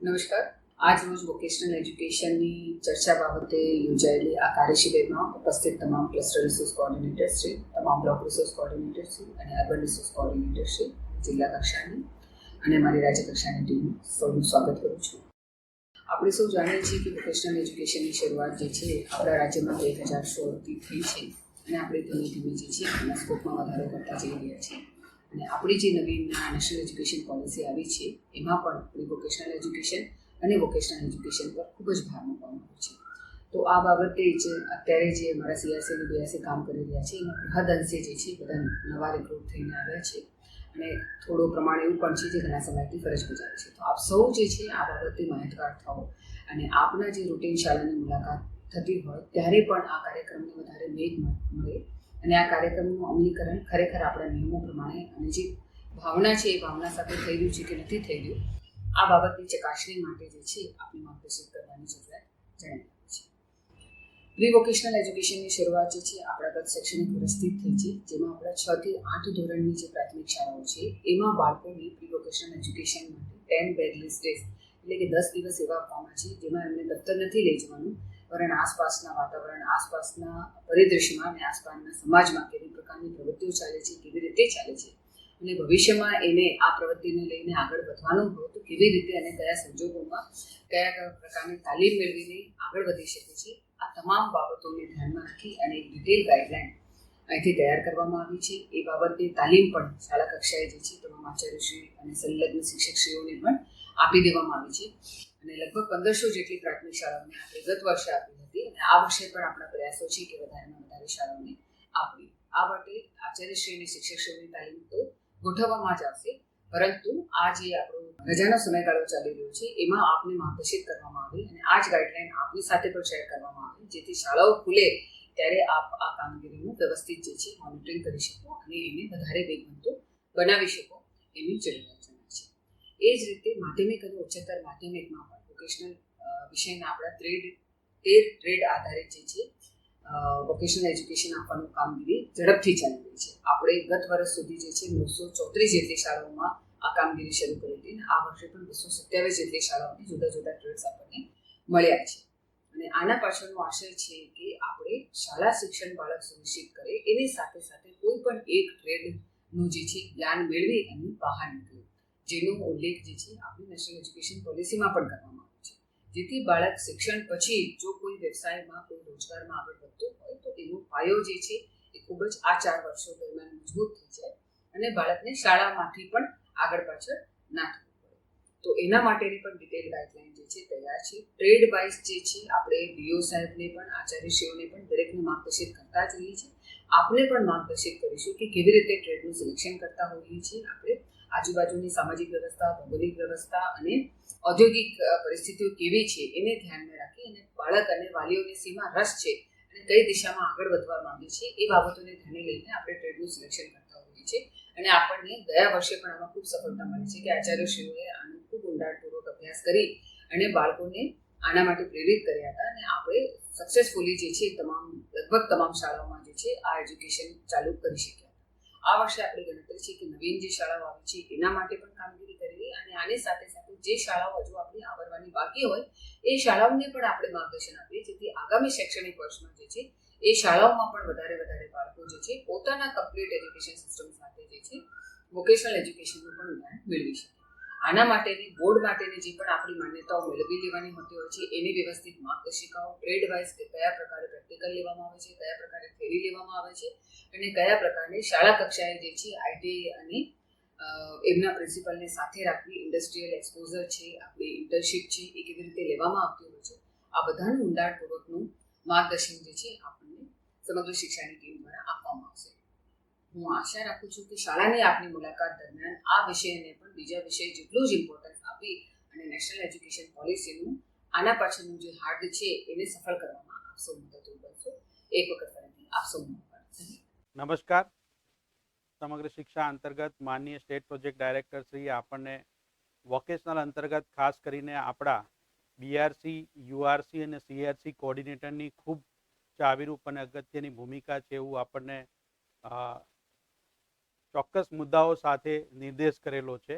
નમસ્કાર. આજ રોજ વોકેશનલ એજ્યુકેશનની ચર્ચા બાબતે યોજાયેલી આ કાર્યશિબિરમાં ઉપસ્થિત તમામ ક્લસ્ટર રિસોર્સ કોઓર્ડિનેટર શ્રી, તમામ બ્લોક રિસોર્સ કોઓર્ડિનેટર શ્રી અને અર્બન રિસોર્સ કોઓર્ડિનેટર શ્રી, જિલ્લા કક્ષાની અને મારી રાજ્ય કક્ષાની ટીમનું સૌનું સ્વાગત કરું છું. આપણે સૌ જાણીએ છીએ કે વોકેશનલ એજ્યુકેશનની શરૂઆત જે છે આપણા રાજ્યમાં 2016થી થઈ છે અને આપણે ધીમે ધીમે જે છે એના સ્કોપમાં વધારો કરતા જઈ રહ્યા છીએ. અને આપણી જે નવીન નેશનલ એજ્યુકેશન પોલિસી આવી છે એમાં પણ આપણી વોકેશનલ એજ્યુકેશન અને વોકેશનલ એજ્યુકેશન પર ખૂબ જ ભાર મૂકવામાં આવ્યો છે. તો આ બાબતે જ અત્યારે જે અમારા સીઆરસી અને બીઆરસી કામ કરી રહ્યા છે એમાં બૃહદ અંશે જે છે બધા નવા રિક્રુટ થઈને આવ્યા છે અને થોડો પ્રમાણ એવું પણ છે જે ઘણા સમયથી ફરજ બજાવે છે. તો આપ સૌ જે છે આ બાબતે માહિતગાર થાઓ અને આપના જે રૂટીન શાળાની મુલાકાત થતી હોય ત્યારે પણ આ કાર્યક્રમને વધારે વેગ મળે અને આ કાર્યક્રમનું અમલીકરણ ખરેખર આપણા નિયમો પ્રમાણે અને જે ભાવના છે એ ભાવના સાથે થઈ રહ્યું છે કે નથી થઈ રહ્યું આ બાબતની ચકાસણી માટે જે છે આપણે માર્ગદર્શિત કરવાની જરૂરિયાત જણાવી છે. પ્રી વોકેશનલ એજ્યુકેશનની શરૂઆત જે છે આપણા ગત શૈક્ષણિક વર્ષથી થઈ છે, જેમાં આપણા 6 થી 8 ધોરણની જે પ્રાથમિક શાળાઓ છે એમાં બાળકોની પ્રી વોકેશનલ એજ્યુકેશન માટે 10 બેડલેસ ડેઝ એટલે કે 10 દિવસ એવા આપવામાં છે જેમાં એમને દફતર નથી લઈ જવાનું, પરંતુ આસપાસના વાતાવરણ, આસપાસના પરિદૃશ્યમાં અને આસપાસના સમાજમાં કેવી પ્રકારની પ્રવૃત્તિઓ ચાલે છે, કેવી રીતે ચાલે છે અને ભવિષ્યમાં એને આ પ્રવૃત્તિને લઈને આગળ વધવાનું હોય તો કેવી રીતે અને કયા સંજોગોમાં કયા પ્રકારની તાલીમ મેળવીને આગળ વધી શકે છે, આ તમામ બાબતોને ધ્યાનમાં રાખી અને એક ડિટેલ ગાઈડલાઈન અહીંથી તૈયાર કરવામાં આવી છે. એ બાબતની તાલીમ પણ શાળા કક્ષાએ જે છે તમામ આચાર્યશ્રી અને સંલગ્ન શિક્ષકશ્રીઓને પણ આપી દેવામાં આવી છે અને લગભગ 1500 જેટલી પ્રાથમિક શાળાઓને આપણે ગત વર્ષે આપી હતી અને આ વર્ષે પણ આપણા પ્રયાસો છે કે વધારેમાં વધારે શાળાઓને આપવી. આ માટે આચાર્યશ્રી અને શિક્ષકશ્રીઓની તાલીમ તો ગોઠવવામાં જ આવશે, પરંતુ આ જે આપણો રજાનો સમયગાળો ચાલી રહ્યો છે એમાં આપને માર્ગદર્શિત કરવામાં આવે અને આ જ ગાઈડલાઈન આપની સાથે પણ શેર કરવામાં આવે જેથી શાળાઓ ખુલે ત્યારે આપ આ કામગીરીનું વ્યવસ્થિત જે છે મોનિટરિંગ કરી શકો અને એને વધારે વેગવંતો બનાવી શકો એની જરૂરિયાત જણાય છે. એ જ રીતે માધ્યમિક અને ઉચ્ચતર માધ્યમિકમાં પણ વોકેશનલ વિષયના આપણા 13 ટ્રેડ આધારિત જે છે વોકેશનલ એજ્યુકેશન આપવાનું કામગીરી ઝડપથી ચાલી રહી છે. આપણે ગત વર્ષ સુધી જે છે 934 જેટલી શાળાઓમાં આ કામગીરી શરૂ કરી હતી અને આ વર્ષે પણ 227 જેટલી શાળાઓને જુદા જુદા ટ્રેડ્સ આપણને મળ્યા છે અને આના પાછળનો આશય છે કે આપણે શાળા શિક્ષણ બાળક સુનિશ્ચિત કરે એની સાથે સાથે કોઈ પણ એક ટ્રેડનું જે છે જ્ઞાન મેળવી અને બહાર નીકળે, જેનો ઉલ્લેખ જે છે આપણી નેશનલ એજ્યુકેશન પોલિસીમાં પણ કરવામાં આવ્યો છે, જેથી બાળક શિક્ષણ પછી જો કોઈ વ્યવસાયમાં કોઈ રોજગારમાં આગળ વધતો હોય તો એનો પાયો જે છે એ ખૂબ જ આ 4 વર્ષો દરમિયાન મજબૂત થઈ જાય અને બાળકને શાળામાંથી પણ આગળ પાછળ ના થવું પડે. તો એના માટેની પણ ડિટેલ ગાઈડલાઈન જે છે તૈયાર છે. ટ્રેડ વાઇઝ જે છે આપણે ડીઓ સાહેબને પણ આચાર્યશ્રીઓને પણ દરેકને માર્ગદર્શિત કરતા જ રહીએ છીએ. આપને પણ માર્ગદર્શિત કરીશું કે કેવી રીતે ટ્રેડનું સિલેક્શન કરતા હોઈએ છીએ આપણે, આજુબાજુની સામાજિક વ્યવસ્થા, ભૌગોલિક વ્યવસ્થા અને ઔદ્યોગિક પરિસ્થિતિઓ કેવી છે એને ધ્યાનમાં રાખી અને બાળક અને વાલીઓની સીમા રસ છે અને કઈ દિશામાં આગળ વધવા માંગે છે એ બાબતોને ધ્યાને લઈને આપણે ટ્રેડનું સિલેક્શન કરતા હોઈએ છીએ અને આપણને ગયા વર્ષે પણ આમાં ખૂબ સફળતા મળી છે કે આચાર્યશ્રીઓએ આનો ખૂબ ઊંડાણપૂર્વક અભ્યાસ કરી અને બાળકોને આના માટે પ્રેરિત કર્યા હતા અને આપણે સક્સેસફુલી જે છે લગભગ તમામ શાળાઓમાં જે છે આ એજ્યુકેશન ચાલુ કરી શક્યા. આ વર્ષે આપણી ગણતરી છે કે નવીન જે શાળાઓ આવી છે એના માટે પણ કામગીરી કરવી અને આની સાથે સાથે જે શાળાઓ હજુ આપણી આવરવાની બાકી હોય એ શાળાઓને પણ આપણે માર્ગદર્શન આપીએ જેથી આગામી શૈક્ષણિક વર્ષમાં જે છે એ શાળાઓમાં પણ વધારે બાળકો જે છે પોતાના કમ્પ્લીટ એજ્યુકેશન સિસ્ટમ સાથે જે છે વોકેશનલ એજ્યુકેશનનું પણ જ્ઞાન મેળવી શકે. આના માટેની બોર્ડ માટેની જે પણ આપણી માન્યતાઓ મેળવી લેવાની હોતી હોય છે એની વ્યવસ્થિત માર્ગદર્શિકાઓ ટ્રેડ વાઇઝ કયા પ્રકારે પ્રેક્ટિકલ લેવામાં આવે છે, કયા પ્રકારે થિયરી લેવામાં આવે છે અને કયા પ્રકારની શાળા કક્ષાએ જે છે આઈટીઆઈ અને એમના પ્રિન્સિપલને સાથે રાખવી, ઇન્ડસ્ટ્રીયલ એક્સપોઝર છે, આપણી ઇન્ટર્નશીપ છે એ કેવી રીતે લેવામાં આવતી હોય છે, આ બધાનું ઊંડાણપૂર્વકનું માર્ગદર્શન જે છે આપણને સમગ્ર શિક્ષાની ટીમ દ્વારા આપવામાં આવશે. હું આશા રાખું છું કે શાળાની આપની મુલાકાત દરમિયાન આ વિષયને પણ બીજા વિષય જેટલું જ ઇમ્પોર્ટન્સ આપી અને નેશનલ એજ્યુકેશન પોલિસીનું આના પાછળનું જે હાર્દ છે એને સફળ કરવામાં આપ સૌ મદદરૂપ બનશો. એક વખત ફરીથી આપ સૌનો આભાર. નમસ્કાર. સમગ્ર શિક્ષા અંતર્ગત માનનીય સ્ટેટ પ્રોજેક્ટ ડાયરેક્ટર શ્રીએ આપણને વોકેશનલ અંતર્ગત ખાસ કરીને આપણા બીઆરસી, યુઆરસી અને સીઆરસી કોઓર્ડિનેટરની ખૂબ ચાવીરૂપ અને અગત્યની ભૂમિકા છે એવું આપણને ચોક્કસ મુદ્દાઓ સાથે નિર્દેશ કરેલો છે.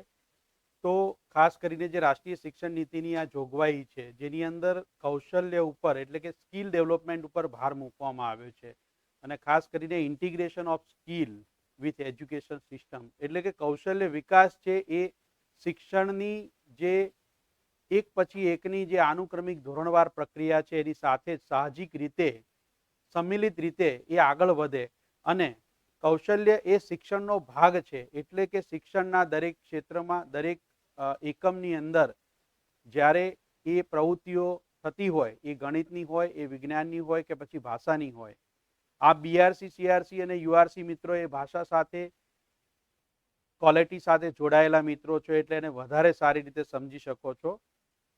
તો ખાસ કરીને જે રાષ્ટ્રીય શિક્ષણ નીતિની આ જોગવાઈ છે જેની અંદર કૌશલ્ય ઉપર એટલે કે સ્કિલ ડેવલપમેન્ટ ઉપર ભાર મૂકવામાં આવ્યો છે અને ખાસ કરીને integration of skill with education system એટલે કે કૌશલ્ય વિકાસ છે એ શિક્ષણની જે એક પછી એકની જે આનુક્રમિક ધોરણવાર પ્રક્રિયા છે એની સાથે સાહજિક રીતે સંમિલિત રીતે એ આગળ વધે અને કૌશલ્ય એ શિક્ષણનો ભાગ છે એટલે કે શિક્ષણના દરેક ક્ષેત્રમાં દરેક એકમની અંદર જ્યારે એ પ્રવૃત્તિઓ થતી હોય એ ગણિતની હોય એ વિજ્ઞાનની હોય કે પછી ભાષાની હોય આ બીઆરસી સીઆરસી અને યુઆરસી મિત્રો એ ભાષા સાથે ક્વોલિટી સાથે જોડાયેલા મિત્રો છો એટલે એને વધારે સારી રીતે સમજી શકો છો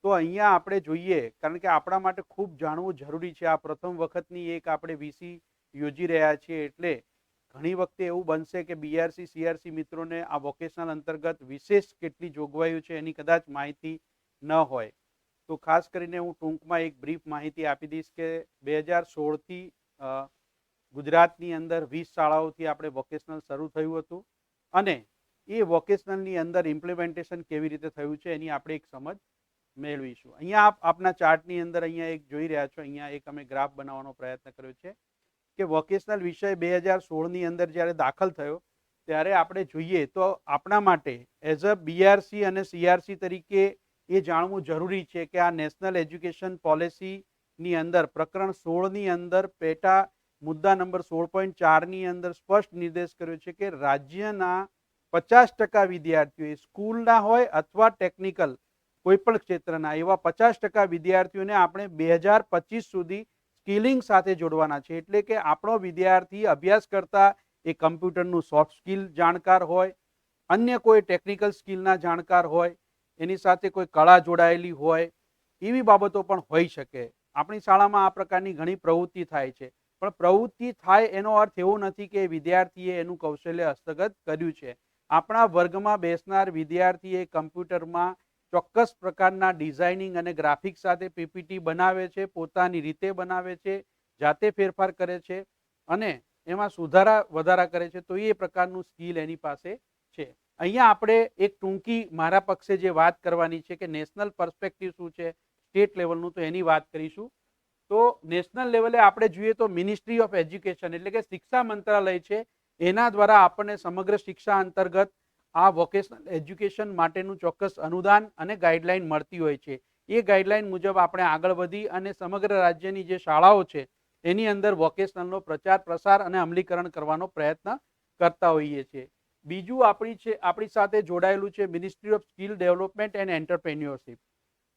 તો અહીંયા આપણે જોઈએ કારણ કે આપણા માટે ખૂબ જાણવું જરૂરી છે આ પ્રથમ વખતની એક આપણે વીસી યોજી રહ્યા છીએ એટલે ઘણી વખતે એવું બનશે કે બીઆરસી સીઆરસી મિત્રોને આ વોકેશનલ અંતર્ગત વિશેષ કેટલી જોગવાઈઓ છે એની કદાચ માહિતી ન હોય તો ખાસ કરીને હું ટૂંકમાં એક બ્રીફ માહિતી આપી દઈશ કે 2016થી ગુજરાતની અંદર 20 શાળાઓથી આપણે વોકેશનલ શરૂ થયું હતું અને એ વોકેશનલની અંદર ઇમ્પ્લિમેન્ટેશન કેવી રીતે થયું છે એની આપણે એક સમજ મેળવીશું. અહીંયા આપ આપના ચાર્ટની અંદર અહીંયા એક જોઈ રહ્યા છો, અહીંયા એક અમે ગ્રાફ બનાવવાનો પ્રયત્ન કર્યો છે કે વોકેશનલ વિષય 2016ની અંદર જ્યારે દાખલ થયો ત્યારે આપણે જોઈએ તો આપણા માટે એઝ અ બીઆરસી અને સીઆરસી તરીકે એ જાણવું જરૂરી છે કે આ નેશનલ એજ્યુકેશન પોલિસીની અંદર પ્રકરણ 16ની અંદર પેટા મુદ્દા નંબર 16.4ની અંદર સ્પષ્ટ નિર્દેશ કર્યો છે કે રાજ્યના 50% વિદ્યાર્થીઓ સ્કૂલના હોય અથવા ટેકનિકલ કોઈ પણ ક્ષેત્રના એવા 50% વિદ્યાર્થીઓને આપણે 2025 સુધી સ્કિલિંગ સાથે જોડવાના છે એટલે કે આપણો વિદ્યાર્થી અભ્યાસ કરતા એ કમ્પ્યુટરનું સોફ્ટ સ્કિલ જાણકાર હોય, અન્ય કોઈ ટેકનિકલ સ્કિલના જાણકાર હોય, એની સાથે કોઈ કળા જોડાયેલી હોય એવી બાબતો પણ હોઈ શકે. આપણી શાળામાં આ પ્રકારની ઘણી પ્રવૃત્તિ થાય છે પણ પ્રવૃત્તિ થાય એનો અર્થ એવો નથી કે વિદ્યાર્થીએ એનું કૌશલ્ય હસ્તગત કર્યું છે. આપણા વર્ગમાં બેસનાર વિદ્યાર્થીએ કમ્પ્યુટરમાં ચોક્કસ પ્રકારના ડિઝાઇનિંગ અને ગ્રાફિક્સ સાથે પીપીટી બનાવે છે, પોતાની રીતે બનાવે છે, જાતે ફેરફાર કરે છે અને એમાં સુધારા વધારા કરે છે તો એ પ્રકારનું સ્કિલ એની પાસે છે. અહીંયા આપણે એક ટૂંકી મારા પક્ષે જે વાત કરવાની છે કે નેશનલ પર્સપેક્ટિવ શું છે સ્ટેટ લેવલનું તો એની વાત કરીશું. તો નેશનલ લેવલે આપણે જોઈએ તો મિનિસ્ટ્રી ઓફ એજ્યુકેશન એટલે કે શિક્ષા મંત્રાલય છે એના દ્વારા આપણને સમગ્ર શિક્ષા અંતર્ગત આ વોકેશનલ એજ્યુકેશન માટેનું ચોક્કસ અનુદાન અને ગાઈડલાઈન મળતી હોય છે. એ ગાઈડલાઈન મુજબ આપણે આગળ વધી અને સમગ્ર રાજ્યની જે શાળાઓ છે એની અંદર વોકેશનલનો પ્રચાર પ્રસાર અને અમલીકરણ કરવાનો પ્રયત્ન કરતા હોઈએ છીએ. બીજું આપણી સાથે જોડાયેલું છે ministry of skill development and entrepreneurship.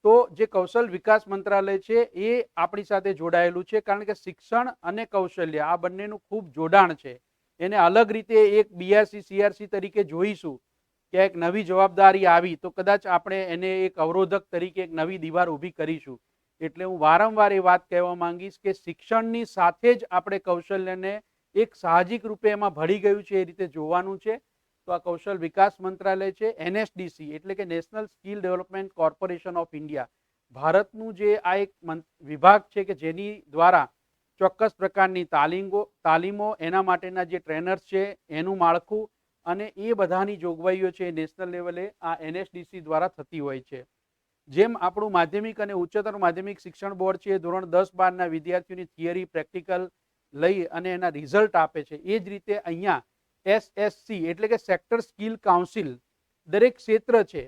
તો જે કૌશલ વિકાસ મંત્રાલય છે એ આપણી સાથે જોડાયેલું છે કારણ કે શિક્ષણ અને કૌશલ્ય આ બંનેનું ખૂબ જોડાણ છે. એને અલગ રીતે એક બીઆરસી સીઆરસી તરીકે જોઈશું કે એક નવી જવાબદારી આવી તો કદાચ આપણે એને એક અવરોધક તરીકે એક નવી દીવાર ઊભી કરીશું. એટલે હું વારંવાર એ વાત કહેવા માંગીશ કે શિક્ષણની સાથે જ આપણે કૌશલ્યને એક સાહજિક રૂપે એમાં ભળી ગયું છે એ રીતે જોવાનું છે. તો આ કૌશલ વિકાસ મંત્રાલય છે એનએસડીસી એટલે કે national skill development corporation of India ભારતનું જે આ એક વિભાગ છે કે જેની દ્વારા ચોક્કસ પ્રકારની તાલીમો એના માટેના જે ટ્રેનર્સ છે એનું માળખું અને એ બધાની જોગવાઈઓ છે નેશનલ લેવલે આ એનએસડીસી દ્વારા થતી હોય છે. જેમ આપણું માધ્યમિક અને ઉચ્ચતર માધ્યમિક શિક્ષણ બોર્ડ છે ધોરણ 10-12ના વિદ્યાર્થીઓની થિયરી પ્રેક્ટિકલ લઈ અને એના રિઝલ્ટ આપે છે એ જ રીતે અહીંયા એસએસસી એટલે કે સેક્ટર સ્કિલ કાઉન્સિલ દરેક ક્ષેત્ર છે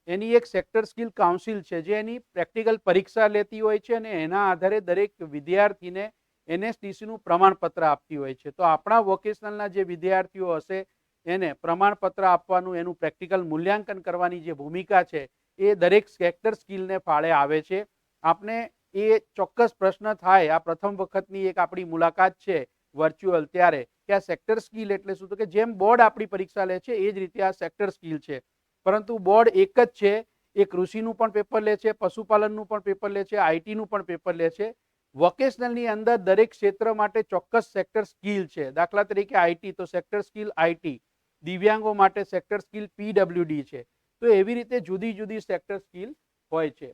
એની એક સેક્ટર સ્કિલ કાઉન્સિલ છે જે એની પ્રેક્ટિકલ પરીક્ષા લેતી હોય છે અને એના આધારે દરેક વિદ્યાર્થીને એનએસડીસીનું પ્રમાણપત્ર આપતી હોય છે. તો આપણા વોકેશનલના જે વિદ્યાર્થીઓ હશે એને પ્રમાણપત્ર આપવાનું એનું પ્રેક્ટિકલ મૂલ્યાંકન કરવાની જે ભૂમિકા છે એ દરેક સેક્ટર સ્કિલને ફાળે આવે છે. આપણે એ ચોક્કસ પ્રશ્ન થાય આ પ્રથમ વખતની એક આપણી મુલાકાત છે વર્ચ્યુઅલ ત્યારે કે આ સેક્ટર સ્કિલ એટલે શું તો કે જેમ બોર્ડ આપણી પરીક્ષા લે છે એ જ રીતે આ સેક્ટર સ્કિલ છે પરંતુ બોર્ડ એક જ છે. એ કૃષિનું પણ પેપર લે છે, પશુપાલનનું પણ પેપર લે છે, આઈટીનું પણ પેપર લે છે. વોકેશનલની અંદર દરેક ક્ષેત્ર માટે ચોક્કસ સેક્ટર સ્કિલ છે. દાખલા તરીકે આઈટી તો સેક્ટર સ્કિલ આઈટી, દિવ્યાંગો માટે સેક્ટર સ્કિલ પીડબ્લ્યુડી છે. તો એવી રીતે જુદી જુદી સેક્ટર સ્કિલ હોય છે.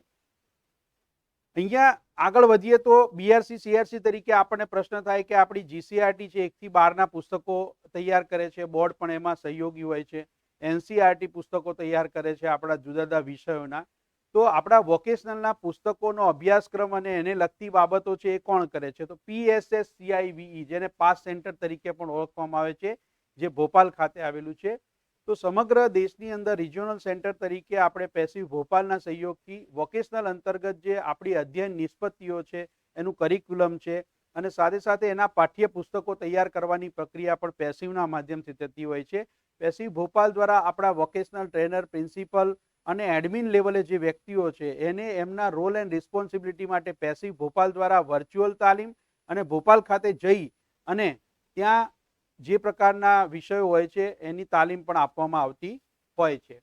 અહીંયા આગળ વધીએ તો બીઆરસી સીઆરસી તરીકે આપણને પ્રશ્ન થાય કે આપણી જીસીઆરટી છે 1 થી 12ના પુસ્તકો તૈયાર કરે છે, બોર્ડ પણ એમાં સહયોગી હોય છે. એનસીઆરટી પુસ્તકો તૈયાર કરે છે આપણા જુદા જુદા વિષયોના. તો આપણા વોકેશનલના પુસ્તકોનો અભ્યાસક્રમ અને એને લગતી બાબતો છે એ કોણ કરે છે? તો PSSCIVE, જેને પાસ સેન્ટર તરીકે પણ ઓળખવામાં આવે છે, જે ભોપાલ ખાતે આવેલું છે. તો સમગ્ર દેશની અંદર રિજિયોનલ સેન્ટર તરીકે આપણે પેસિવ ભોપાલના સહયોગથી વોકેશનલ અંતર્ગત જે આપણી અધ્યયન નિષ્પત્તિઓ છે, એનું કરિક્યુલમ છે, અને સાથે સાથે એના પાઠ્ય પુસ્તકો તૈયાર કરવાની પ્રક્રિયા પણ પેસિવના માધ્યમથી થતી હોય છે. પેસિવ ભોપાલ દ્વારા આપણા વોકેશનલ ટ્રેનર, પ્રિન્સિપલ અને એડમિન લેવલે જે વ્યક્તિઓ છે એને એમના રોલ એન્ડ રિસ્પોન્સિબિલિટી માટે પેસિવ ભોપાલ દ્વારા વર્ચ્યુઅલ તાલીમ અને ભોપાલ ખાતે જઈ અને ત્યાં જે પ્રકારના વિષયો હોય છે એની તાલીમ પણ આપવામાં આવતી હોય છે.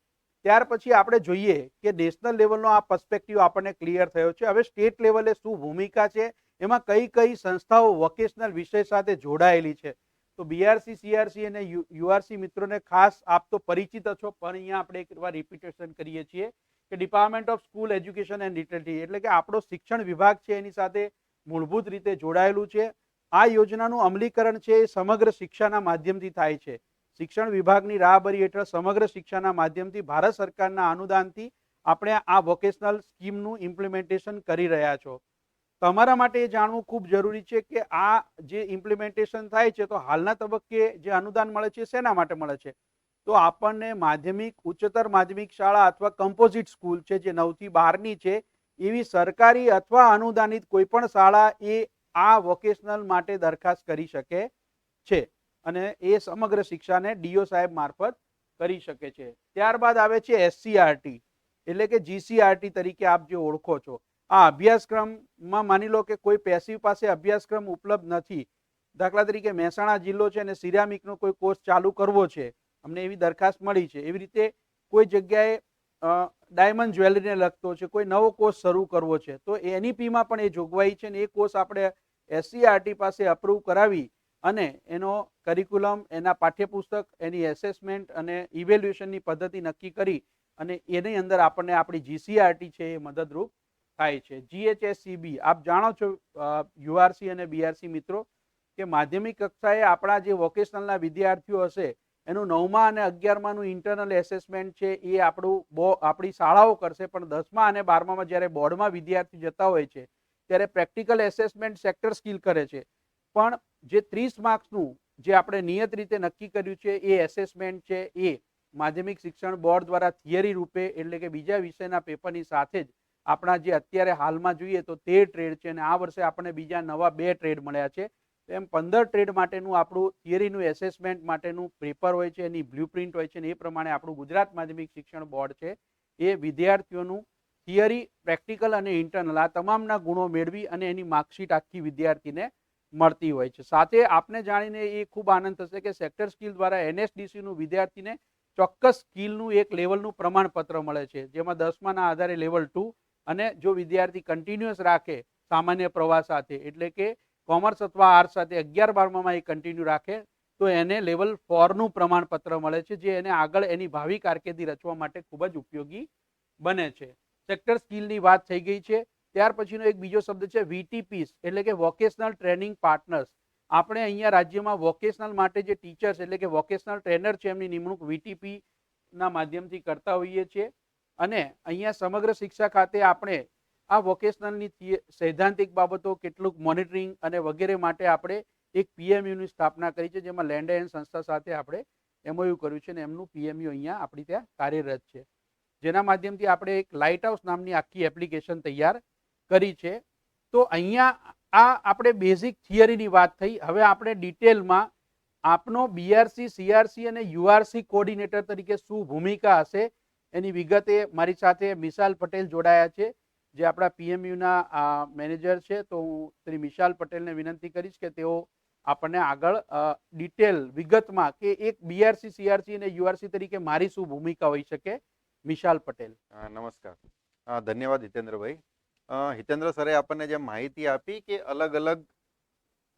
ત્યાર પછી આપણે જોઈએ કે નેશનલ લેવલનો આ પર્સપેક્ટિવ આપણને ક્લિયર થયો છે. હવે સ્ટેટ લેવલે શું ભૂમિકા છે, એમાં કઈ કઈ સંસ્થાઓ વોકેશનલ વિષય સાથે જોડાયેલી છે. તો બીઆરસી, સીઆરસી અને યુઆરસી મિત્રોને ખાસ આપ તો પરિચિત છો, પણ અહીંયા આપણે એક વાર રિપીટેશન કરીએ છીએ કે department of school education and literature, એટલે કે આપણો શિક્ષણ વિભાગ છે એની સાથે મૂળભૂત રીતે જોડાયેલું છે. આ યોજનાનું અમલીકરણ છે એ સમગ્ર શિક્ષાના માધ્યમથી થાય છે. શિક્ષણ વિભાગની રાહબરી હેઠળ સમગ્ર શિક્ષાના માધ્યમથી ભારત સરકારના અનુદાનથી આપણે આ વોકેશનલ સ્કીમનું ઇમ્પ્લિમેન્ટેશન કરી રહ્યા છો. તમારા માટે એ જાણવું ખૂબ જરૂરી છે કે આ જે ઇમ્પ્લિમેન્ટેશન થાય છે તો હાલના તબક્કે જે અનુદાન મળે છે શેના માટે મળે છે? તો આપણને માધ્યમિક, ઉચ્ચતર માધ્યમિક શાળા અથવા કમ્પોઝિટ સ્કૂલ છે જે 9 થી 12ની છે, એવી સરકારી અથવા અનુદાનિત કોઈ પણ શાળા એ આ વોકેશનલ માટે દરખાસ્ત કરી શકે છે અને એ સમગ્ર શિક્ષાને ડીઓ સાહેબ મારફત કરી શકે છે. ત્યારબાદ આવે છે એસસીઆરટી, એટલે કે જીસીઆરટી તરીકે આપ જે ઓળખો છો. આ અભ્યાસક્રમમાં માની લો કે કોઈ પેસિવ પાસે અભ્યાસક્રમ ઉપલબ્ધ નથી, દાખલા તરીકે મહેસાણા જિલ્લો છે અને સિરામિકનો કોઈ કોર્સ ચાલુ કરવો છે, અમને એવી દરખાસ્ત મળી છે. એવી રીતે કોઈ જગ્યાએ ડાયમંડ જ્વેલરીને લગતો છે, કોઈ નવો કોર્સ શરૂ કરવો છે, તો એનઈપીમાં પણ એ જોગવાઈ છે ને એ કોર્સ આપણે એસસીઆરટી પાસે અપ્રૂવ કરાવી અને એનો કરિક્યુલમ, એના પાઠ્યપુસ્તક, એની એસેસમેન્ટ અને ઇવેલ્યુએશનની પદ્ધતિ નક્કી કરી અને એની અંદર આપણને આપણી જીસીઆરટી છે એ મદદરૂપ થાય છે. GHSCB આપ જાણો છો યુઆરસી અને બીઆરસી મિત્રો કે માધ્યમિક કક્ષાએ આપણા જે વોકેશનલના વિદ્યાર્થીઓ હશે એનું 9મા અને 11માનું ઇન્ટરનલ એસેસમેન્ટ છે એ આપણી શાળાઓ કરશે, પણ 10મા અને 12મામાં જ્યારે બોર્ડમાં વિદ્યાર્થી જતા હોય છે ત્યારે પ્રેક્ટિકલ એસેસમેન્ટ સેક્ટર સ્કિલ કરે છે. પણ જે 30 માર્ક્સનું જે આપણે નિયત રીતે નક્કી કર્યું છે એ એસેસમેન્ટ છે એ માધ્યમિક શિક્ષણ બોર્ડ દ્વારા થિયરી રૂપે, એટલે કે બીજા વિષયના પેપરની સાથે જ આપણા જે અત્યારે હાલમાં જોઈએ તો 13 ટ્રેડ છે અને આ વર્ષે આપણને બીજા નવા 2 ટ્રેડ મળ્યા છે. એમ 15 ટ્રેડ માટેનું આપણું થિયરીનું એસેસમેન્ટ માટેનું પેપર હોય છે, એની બ્લુપ્રિન્ટ હોય છે, અને એ પ્રમાણે આપણું ગુજરાત માધ્યમિક શિક્ષણ બોર્ડ છે એ વિદ્યાર્થીઓનું થિયરી, પ્રેક્ટિકલ અને ઇન્ટરનલ આ તમામના ગુણો મેળવી અને એની માર્કશીટ આખી વિદ્યાર્થીને મળતી હોય છે. સાથે આપને જાણીને એ ખૂબ આનંદ થશે કે સેક્ટર સ્કિલ દ્વારા એનએસડીસીનું વિદ્યાર્થીને ચોક્કસ સ્કિલનું એક લેવલનું પ્રમાણપત્ર મળે છે, જેમાં 10માના આધારે લેવલ 2, અને જો વિદ્યાર્થી કન્ટિન્યુઅસ રાખે સામાન્ય પ્રવાહ સાથે, એટલે કે કોમર્સ અથવા આર્ટ્સ સાથે 11-12માં એ કન્ટિન્યુ રાખે તો એને લેવલ 4નું પ્રમાણપત્ર મળે છે, જે એને આગળ એની ભાવિ કારકિર્દી રચવા માટે ખૂબ જ ઉપયોગી બને છે. સેક્ટર સ્કિલની વાત થઈ ગઈ છે. ત્યાર પછીનો એક બીજો શબ્દ છે વીટીપીસ, એટલે કે વોકેશનલ ટ્રેનિંગ પાર્ટનર્સ. આપણે અહીંયા રાજ્યમાં વોકેશનલ માટે જે ટીચર્સ એટલે કે વોકેશનલ ટ્રેનર છે એમની નિમણૂક વીટીપી ના માધ્યમથી કરતા હોઈએ છીએ, અને અહીંયા સમગ્ર શિક્ષા ખાતે આપણે આ વોકેશનલની સૈદ્ધાંતિક બાબતો, કેટલુંક મોનિટરિંગ અને વગેરે માટે આપણે એક પીએમયુની સ્થાપના કરી છે, જેમાં લેન્ડ એન્ડ સંસ્થા સાથે આપણે એમઓયુ કર્યું છે અને એમનું પીએમયુ અહીંયા આપણી ત્યાં કાર્યરત છે, જેના માધ્યમથી આપણે એક લાઇટ હાઉસ નામની આખી એપ્લિકેશન તૈયાર કરી છે. તો અહીંયા આ આપણે બેઝિક થિયરીની વાત થઈ. હવે આપણે ડિટેલમાં આપનો બીઆરસી, સીઆરસી અને યુઆરસી કોઓર્ડિનેટર તરીકે શું ભૂમિકા હશે એની વિગતે મારી સાથે મિશાલ પટેલ જોડાયા છે, જે આપણા પીએમયુના મેનેજર છે. તો હું શ્રી મિશાલ પટેલને વિનંતી કરીશ કે તેઓ આપણને આગળ ડિટેલ વિગતમાં કે એક બીઆરસી, સીઆરસી અને યુઆરસી તરીકે મારી શું ભૂમિકા હોઈ શકે. મિશાલ પટેલ. નમસ્કાર. ધન્યવાદ હિતેન્દ્રભાઈ. હિતેન્દ્ર સરે આપણને જે માહિતી આપી કે અલગ અલગ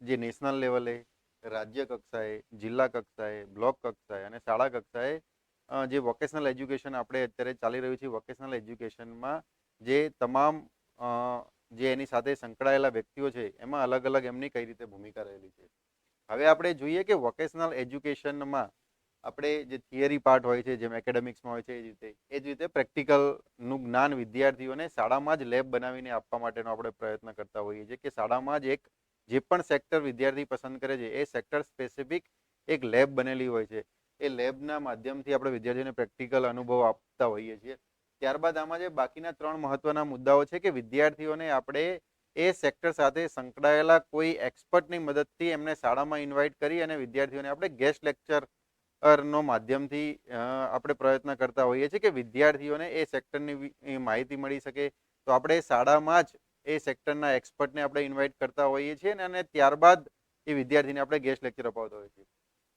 જે નેશનલ લેવલે, રાજ્ય કક્ષાએ, જિલ્લા કક્ષાએ, બ્લોક કક્ષાએ અને શાળા કક્ષાએ જે વોકેશનલ એજ્યુકેશન આપણે અત્યારે ચાલી રહ્યું છે, વોકેશનલ એજ્યુકેશનમાં જે તમામ જે એની સાથે સંકળાયેલા વ્યક્તિઓ છે એમાં અલગ અલગ એમની કઈ રીતે ભૂમિકા રહેલી છે. હવે આપણે જોઈએ કે વોકેશનલ એજ્યુકેશનમાં આપણે જે થિયરી પાર્ટ હોય છે જેમ એકેડેમિક્સમાં હોય છે એ જ રીતે પ્રેક્ટિકલનું જ્ઞાન વિદ્યાર્થીઓને શાળામાં જ લેબ બનાવીને આપવા માટેનો આપણે પ્રયત્ન કરતા હોઈએ છીએ કે શાળામાં જ એક જે પણ સેક્ટર વિદ્યાર્થી પસંદ કરે છે એ સેક્ટર સ્પેસિફિક એક લેબ બનેલી હોય છે. એ લેબના માધ્યમથી આપણે વિદ્યાર્થીઓને પ્રેક્ટિકલ અનુભવ આપતા હોઈએ છીએ. ત્યારબાદ આમાં જે બાકીના 3 મહત્વના મુદ્દાઓ છે કે વિદ્યાર્થીઓને આપણે એ સેક્ટર સાથે સંકળાયેલા કોઈ એક્સપર્ટની મદદથી એમને શાળામાં ઇન્વાઇટ કરી અને વિદ્યાર્થીઓને આપણે ગેસ્ટ લેક્ચરનો માધ્યમથી આપણે પ્રયત્ન કરતા હોઈએ છીએ કે વિદ્યાર્થીઓને એ સેક્ટરની માહિતી મળી શકે. તો આપણે શાળામાં જ એ સેક્ટરના એક્સપર્ટને આપણે ઇન્વાઇટ કરતા હોઈએ છીએ અને ત્યારબાદ એ વિદ્યાર્થીને આપણે ગેસ્ટ લેક્ચર અપાવતા હોઈએ છીએ.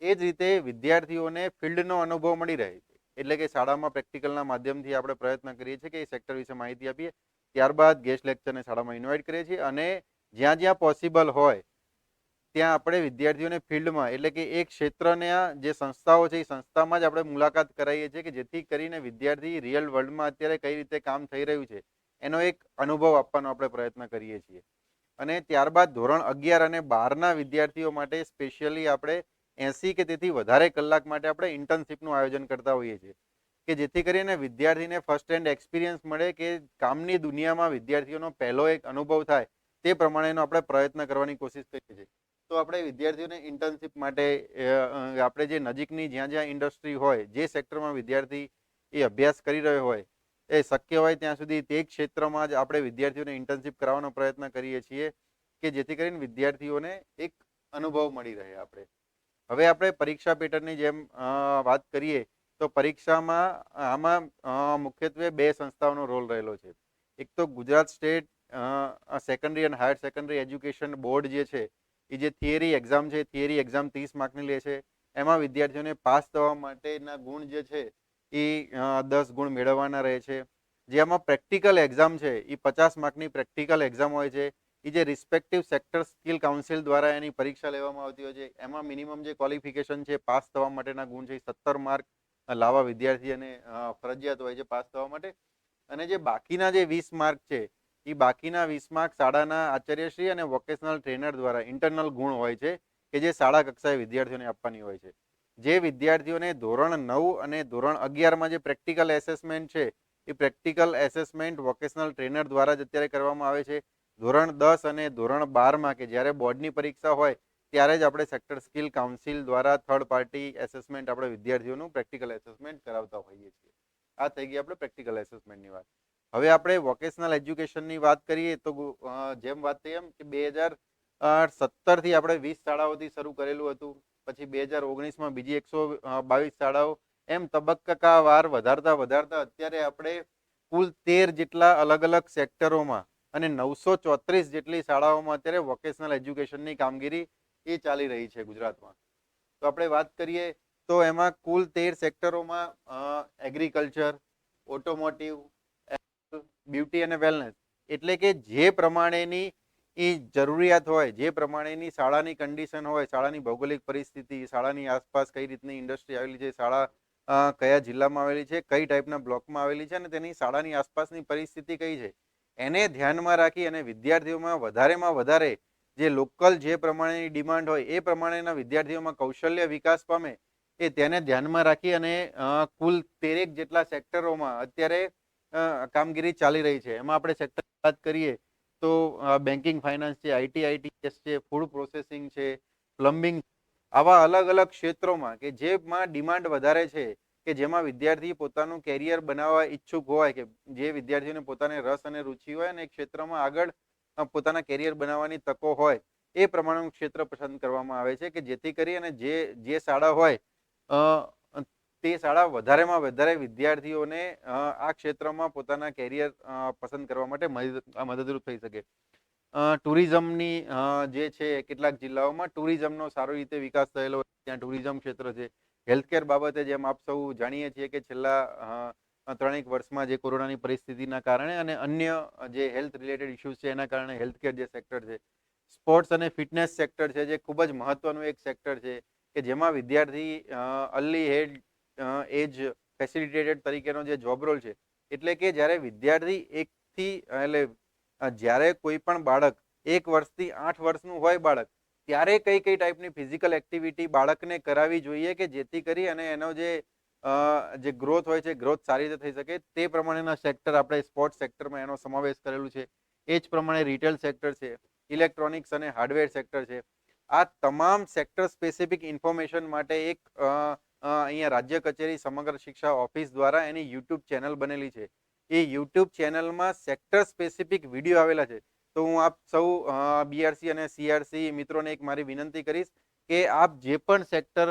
એ જ રીતે વિદ્યાર્થીઓને ફિલ્ડનો અનુભવ મળી રહે છે. એટલે કે શાળામાં પ્રેક્ટિકલના માધ્યમથી આપણે પ્રયત્ન કરીએ છીએ કે એ સેક્ટર વિશે માહિતી આપીએ. ત્યારબાદ ગેસ્ટ લેક્ચરને શાળામાં ઇન્વાઇટ કરીએ છીએ અને જ્યાં જ્યાં પોસિબલ હોય ત્યાં આપણે વિદ્યાર્થીઓને ફિલ્ડમાં એટલે કે એક ક્ષેત્રના જે સંસ્થાઓ છે એ સંસ્થામાં જ આપણે મુલાકાત કરાવીએ છીએ કે જેથી કરીને વિદ્યાર્થી રિયલ વર્લ્ડમાં અત્યારે કઈ રીતે કામ થઈ રહ્યું છે એનો એક અનુભવ આપવાનો આપણે પ્રયત્ન કરીએ છીએ. અને ત્યારબાદ ધોરણ 11 અને 12ના વિદ્યાર્થીઓ માટે સ્પેશિયલી આપણે 80 કે તેથી વધારે કલાક માટે આપણે ઇન્ટર્નશીપનું આયોજન કરતા હોઈએ છીએ કે જેથી કરીને વિદ્યાર્થીને ફર્સ્ટ હેન્ડ એક્સપિરિયન્સ મળે કે કામની દુનિયામાં વિદ્યાર્થીઓનો પહેલો એક અનુભવ થાય તે પ્રમાણેનો આપણે પ્રયત્ન કરવાની કોશિશ કરીએ છીએ. તો આપણે વિદ્યાર્થીઓને ઇન્ટર્નશીપ માટે આપણે જે નજીકની જ્યાં જ્યાં ઇન્ડસ્ટ્રી હોય જે સેક્ટરમાં વિદ્યાર્થી એ અભ્યાસ કરી રહ્યો હોય એ શક્ય હોય ત્યાં સુધી તે ક્ષેત્રમાં જ આપણે વિદ્યાર્થીઓને ઇન્ટર્નશીપ કરાવવાનો પ્રયત્ન કરીએ છીએ કે જેથી કરીને વિદ્યાર્થીઓને એક અનુભવ મળી રહે. હવે આપણે પરીક્ષા પેટર્નની જેમ વાત કરીએ તો પરીક્ષામાં આમાં મુખ્યત્વે 2 સંસ્થાઓનો રોલ રહેલો છે. એક તો ગુજરાત સ્ટેટ સેકન્ડરી અને હાયર સેકન્ડરી એજ્યુકેશન બોર્ડ જે છે એ જે થિયરી એક્ઝામ છે થિયરી એક્ઝામ 30 માર્કની લે છે. એમાં વિદ્યાર્થીઓને પાસ થવા માટેના ગુણ જે છે એ 10 ગુણ મેળવવાના રહે છે. જેમાં પ્રેક્ટિકલ એક્ઝામ છે એ 50 માર્કની પ્રેક્ટિકલ એક્ઝામ હોય છે. એ જે રિસ્પેક્ટિવ સેક્ટર સ્કિલ કાઉન્સિલ દ્વારા એની પરીક્ષા લેવામાં આવતી હોય છે. એમાં મિનિમમ જે ક્વોલિફિકેશન છે પાસ થવા માટેના ગુણ છે 17 માર્ક લાવવા વિદ્યાર્થીઓને ફરજિયાત હોય છે પાસ થવા માટે. અને જે બાકીના જે 20 માર્ક છે એ બાકીના 20 માર્ક શાળાના આચાર્યશ્રી અને વોકેશનલ ટ્રેનર દ્વારા ઇન્ટરનલ ગુણ હોય છે કે જે શાળા કક્ષાએ વિદ્યાર્થીઓને આપવાની હોય છે. જે વિદ્યાર્થીઓને ધોરણ 9 અને ધોરણ 11માં જે પ્રેક્ટિકલ એસેસમેન્ટ છે એ પ્રેક્ટિકલ એસેસમેન્ટ વોકેશનલ ટ્રેનર દ્વારા જ અત્યારે કરવામાં આવે છે. ધોરણ 10 અને ધોરણ 12માં કે જ્યારે બોર્ડની પરીક્ષા હોય ત્યારે જ આપણે સેક્ટર સ્કિલ કાઉન્સિલ દ્વારા થર્ડ પાર્ટી એસેસમેન્ટ આપણે વિદ્યાર્થીઓનું પ્રેક્ટિકલ એસેસમેન્ટ કરાવતા હોઈએ છીએ. આ થઈ ગઈ આપણે પ્રેક્ટિકલ એસેસમેન્ટની વાત. હવે આપણે વોકેશનલ એજ્યુકેશનની વાત કરીએ તો જેમ વાત થઈ એમ કે 2017થી આપણે 20 શાળાઓથી શરૂ કરેલું હતું. પછી 2019માં બીજી 122 શાળાઓ એમ તબક્કાવાર વધારતા અત્યારે આપણે કુલ 13 જેટલા અલગ અલગ સેક્ટરોમાં અને 934 જેટલી શાળાઓમાં અત્યારે વોકેશનલ એજ્યુકેશનની કામગીરી એ ચાલી રહી છે ગુજરાતમાં. તો આપણે વાત કરીએ તો એમાં કુલ 13 સેક્ટરોમાં એગ્રીકલ્ચર, ઓટોમોટિવ, બ્યુટી અને વેલનેસ એટલે કે જે પ્રમાણેની જરૂરિયાત હોય જે પ્રમાણેની શાળાની કન્ડિશન હોય શાળાની ભૌગોલિક પરિસ્થિતિ શાળાની આસપાસ કઈ રીતની ઇન્ડસ્ટ્રી આવેલી છે શાળા કયા જિલ્લામાં આવેલી છે કઈ ટાઈપના બ્લોકમાં આવેલી છે અને તેની શાળાની આસપાસની પરિસ્થિતિ કઈ છે એને ધ્યાનમાં રાખી અને વિદ્યાર્થીઓમાં વધારે જે લોકલ જે પ્રમાણેની ડિમાન્ડ હોય એ પ્રમાણેના વિદ્યાર્થીઓમાં કૌશલ્ય વિકાસ પામે એ તેને ધ્યાનમાં રાખી અને કુલ 13 જેટલા સેક્ટરોમાં અત્યારે કામગીરી ચાલી રહી છે. એમાં આપણે સેક્ટર વાત કરીએ તો બેન્કિંગ ફાઇનાન્સ છે, આઈટીએસ છે, ફૂડ પ્રોસેસિંગ છે, પ્લમ્બિંગ, આવા અલગ અલગ ક્ષેત્રોમાં કે જેમાં ડિમાન્ડ વધારે છે કે જેમાં વિદ્યાર્થી પોતાનું કેરિયર બનાવવા ઈચ્છુક હોય કે જે વિદ્યાર્થીઓને પોતાને રસ અને રુચિ હોય અને ક્ષેત્રમાં આગળ પોતાના કેરિયર બનાવવાની તકો હોય એ પ્રમાણેનું ક્ષેત્ર પસંદ કરવામાં આવે છે કે જેથી કરી અને જે શાળા હોય તે શાળા વધારેમાં વધારે વિદ્યાર્થીઓને આ ક્ષેત્રમાં પોતાના કેરિયર પસંદ કરવા માટે મદદરૂપ થઈ શકે. ટુરિઝમની જે છે કેટલાક જિલ્લાઓમાં ટુરિઝમનો સારો રીતે વિકાસ થયેલો હોય ત્યાં ટુરિઝમ ક્ષેત્ર છે. હેલ્થકેર બાબતે જેમ આપ સૌ જાણીએ છીએ કે છેલ્લા 3 વર્ષમાં જે કોરોનાની પરિસ્થિતિના કારણે અને અન્ય જે હેલ્થ રિલેટેડ ઇસ્યુઝ છે એના કારણે હેલ્થકેર જે સેક્ટર છે, સ્પોર્ટ્સ અને ફિટનેસ સેક્ટર છે જે ખૂબ જ મહત્વનું એક સેક્ટર છે કે જેમાં વિદ્યાર્થી અર્લી એજ ફેસિલિટેટેડ તરીકેનો જે જોબ રોલ છે એટલે કે જ્યારે વિદ્યાર્થી જ્યારે કોઈ પણ બાળક 1 વર્ષથી 8 વર્ષનું હોય બાળક ત્યારે કઈ કઈ ટાઈપની ફિઝિકલ એક્ટિવિટી બાળકને કરાવવી જોઈએ કે જેથી કરી અને એનો જે ગ્રોથ હોય છે ગ્રોથ સારી રીતે થઈ શકે તે પ્રમાણેના સેક્ટર આપણે સ્પોર્ટ્સ સેક્ટરમાં એનો સમાવેશ કરેલું છે. એ જ પ્રમાણે રિટેલ સેક્ટર છે, ઇલેક્ટ્રોનિક્સ અને હાર્ડવેર સેક્ટર છે. આ તમામ સેક્ટર સ્પેસિફિક ઇન્ફોર્મેશન માટે એક અહીંયા રાજ્ય કચેરી સમગ્ર શિક્ષા ઓફિસ દ્વારા એની યુટ્યુબ ચેનલ બનેલી છે. એ યુટ્યુબ ચેનલમાં સેક્ટર સ્પેસિફિક વિડીયો આવેલા છે. તો હું આપ સૌ બીઆરસી અને સીઆરસી મિત્રોને એક મારી વિનંતી કરીશ કે આપ જે પણ સેક્ટર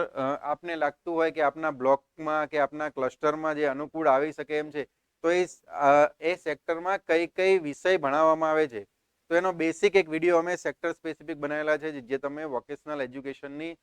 આપને લાગતું હોય કે આપના બ્લોકમાં કે આપના ક્લસ્ટરમાં જે અનુકૂળ આવી શકે એમ છે, તો એ સેક્ટરમાં કઈ કઈ વિષય ભણાવવામાં આવે છે તો એનો બેસિક એક વિડીયો અમે સેક્ટર સ્પેસિફિક બનાવેલા છે, જે તમે વોકેશનલ એજ્યુકેશનની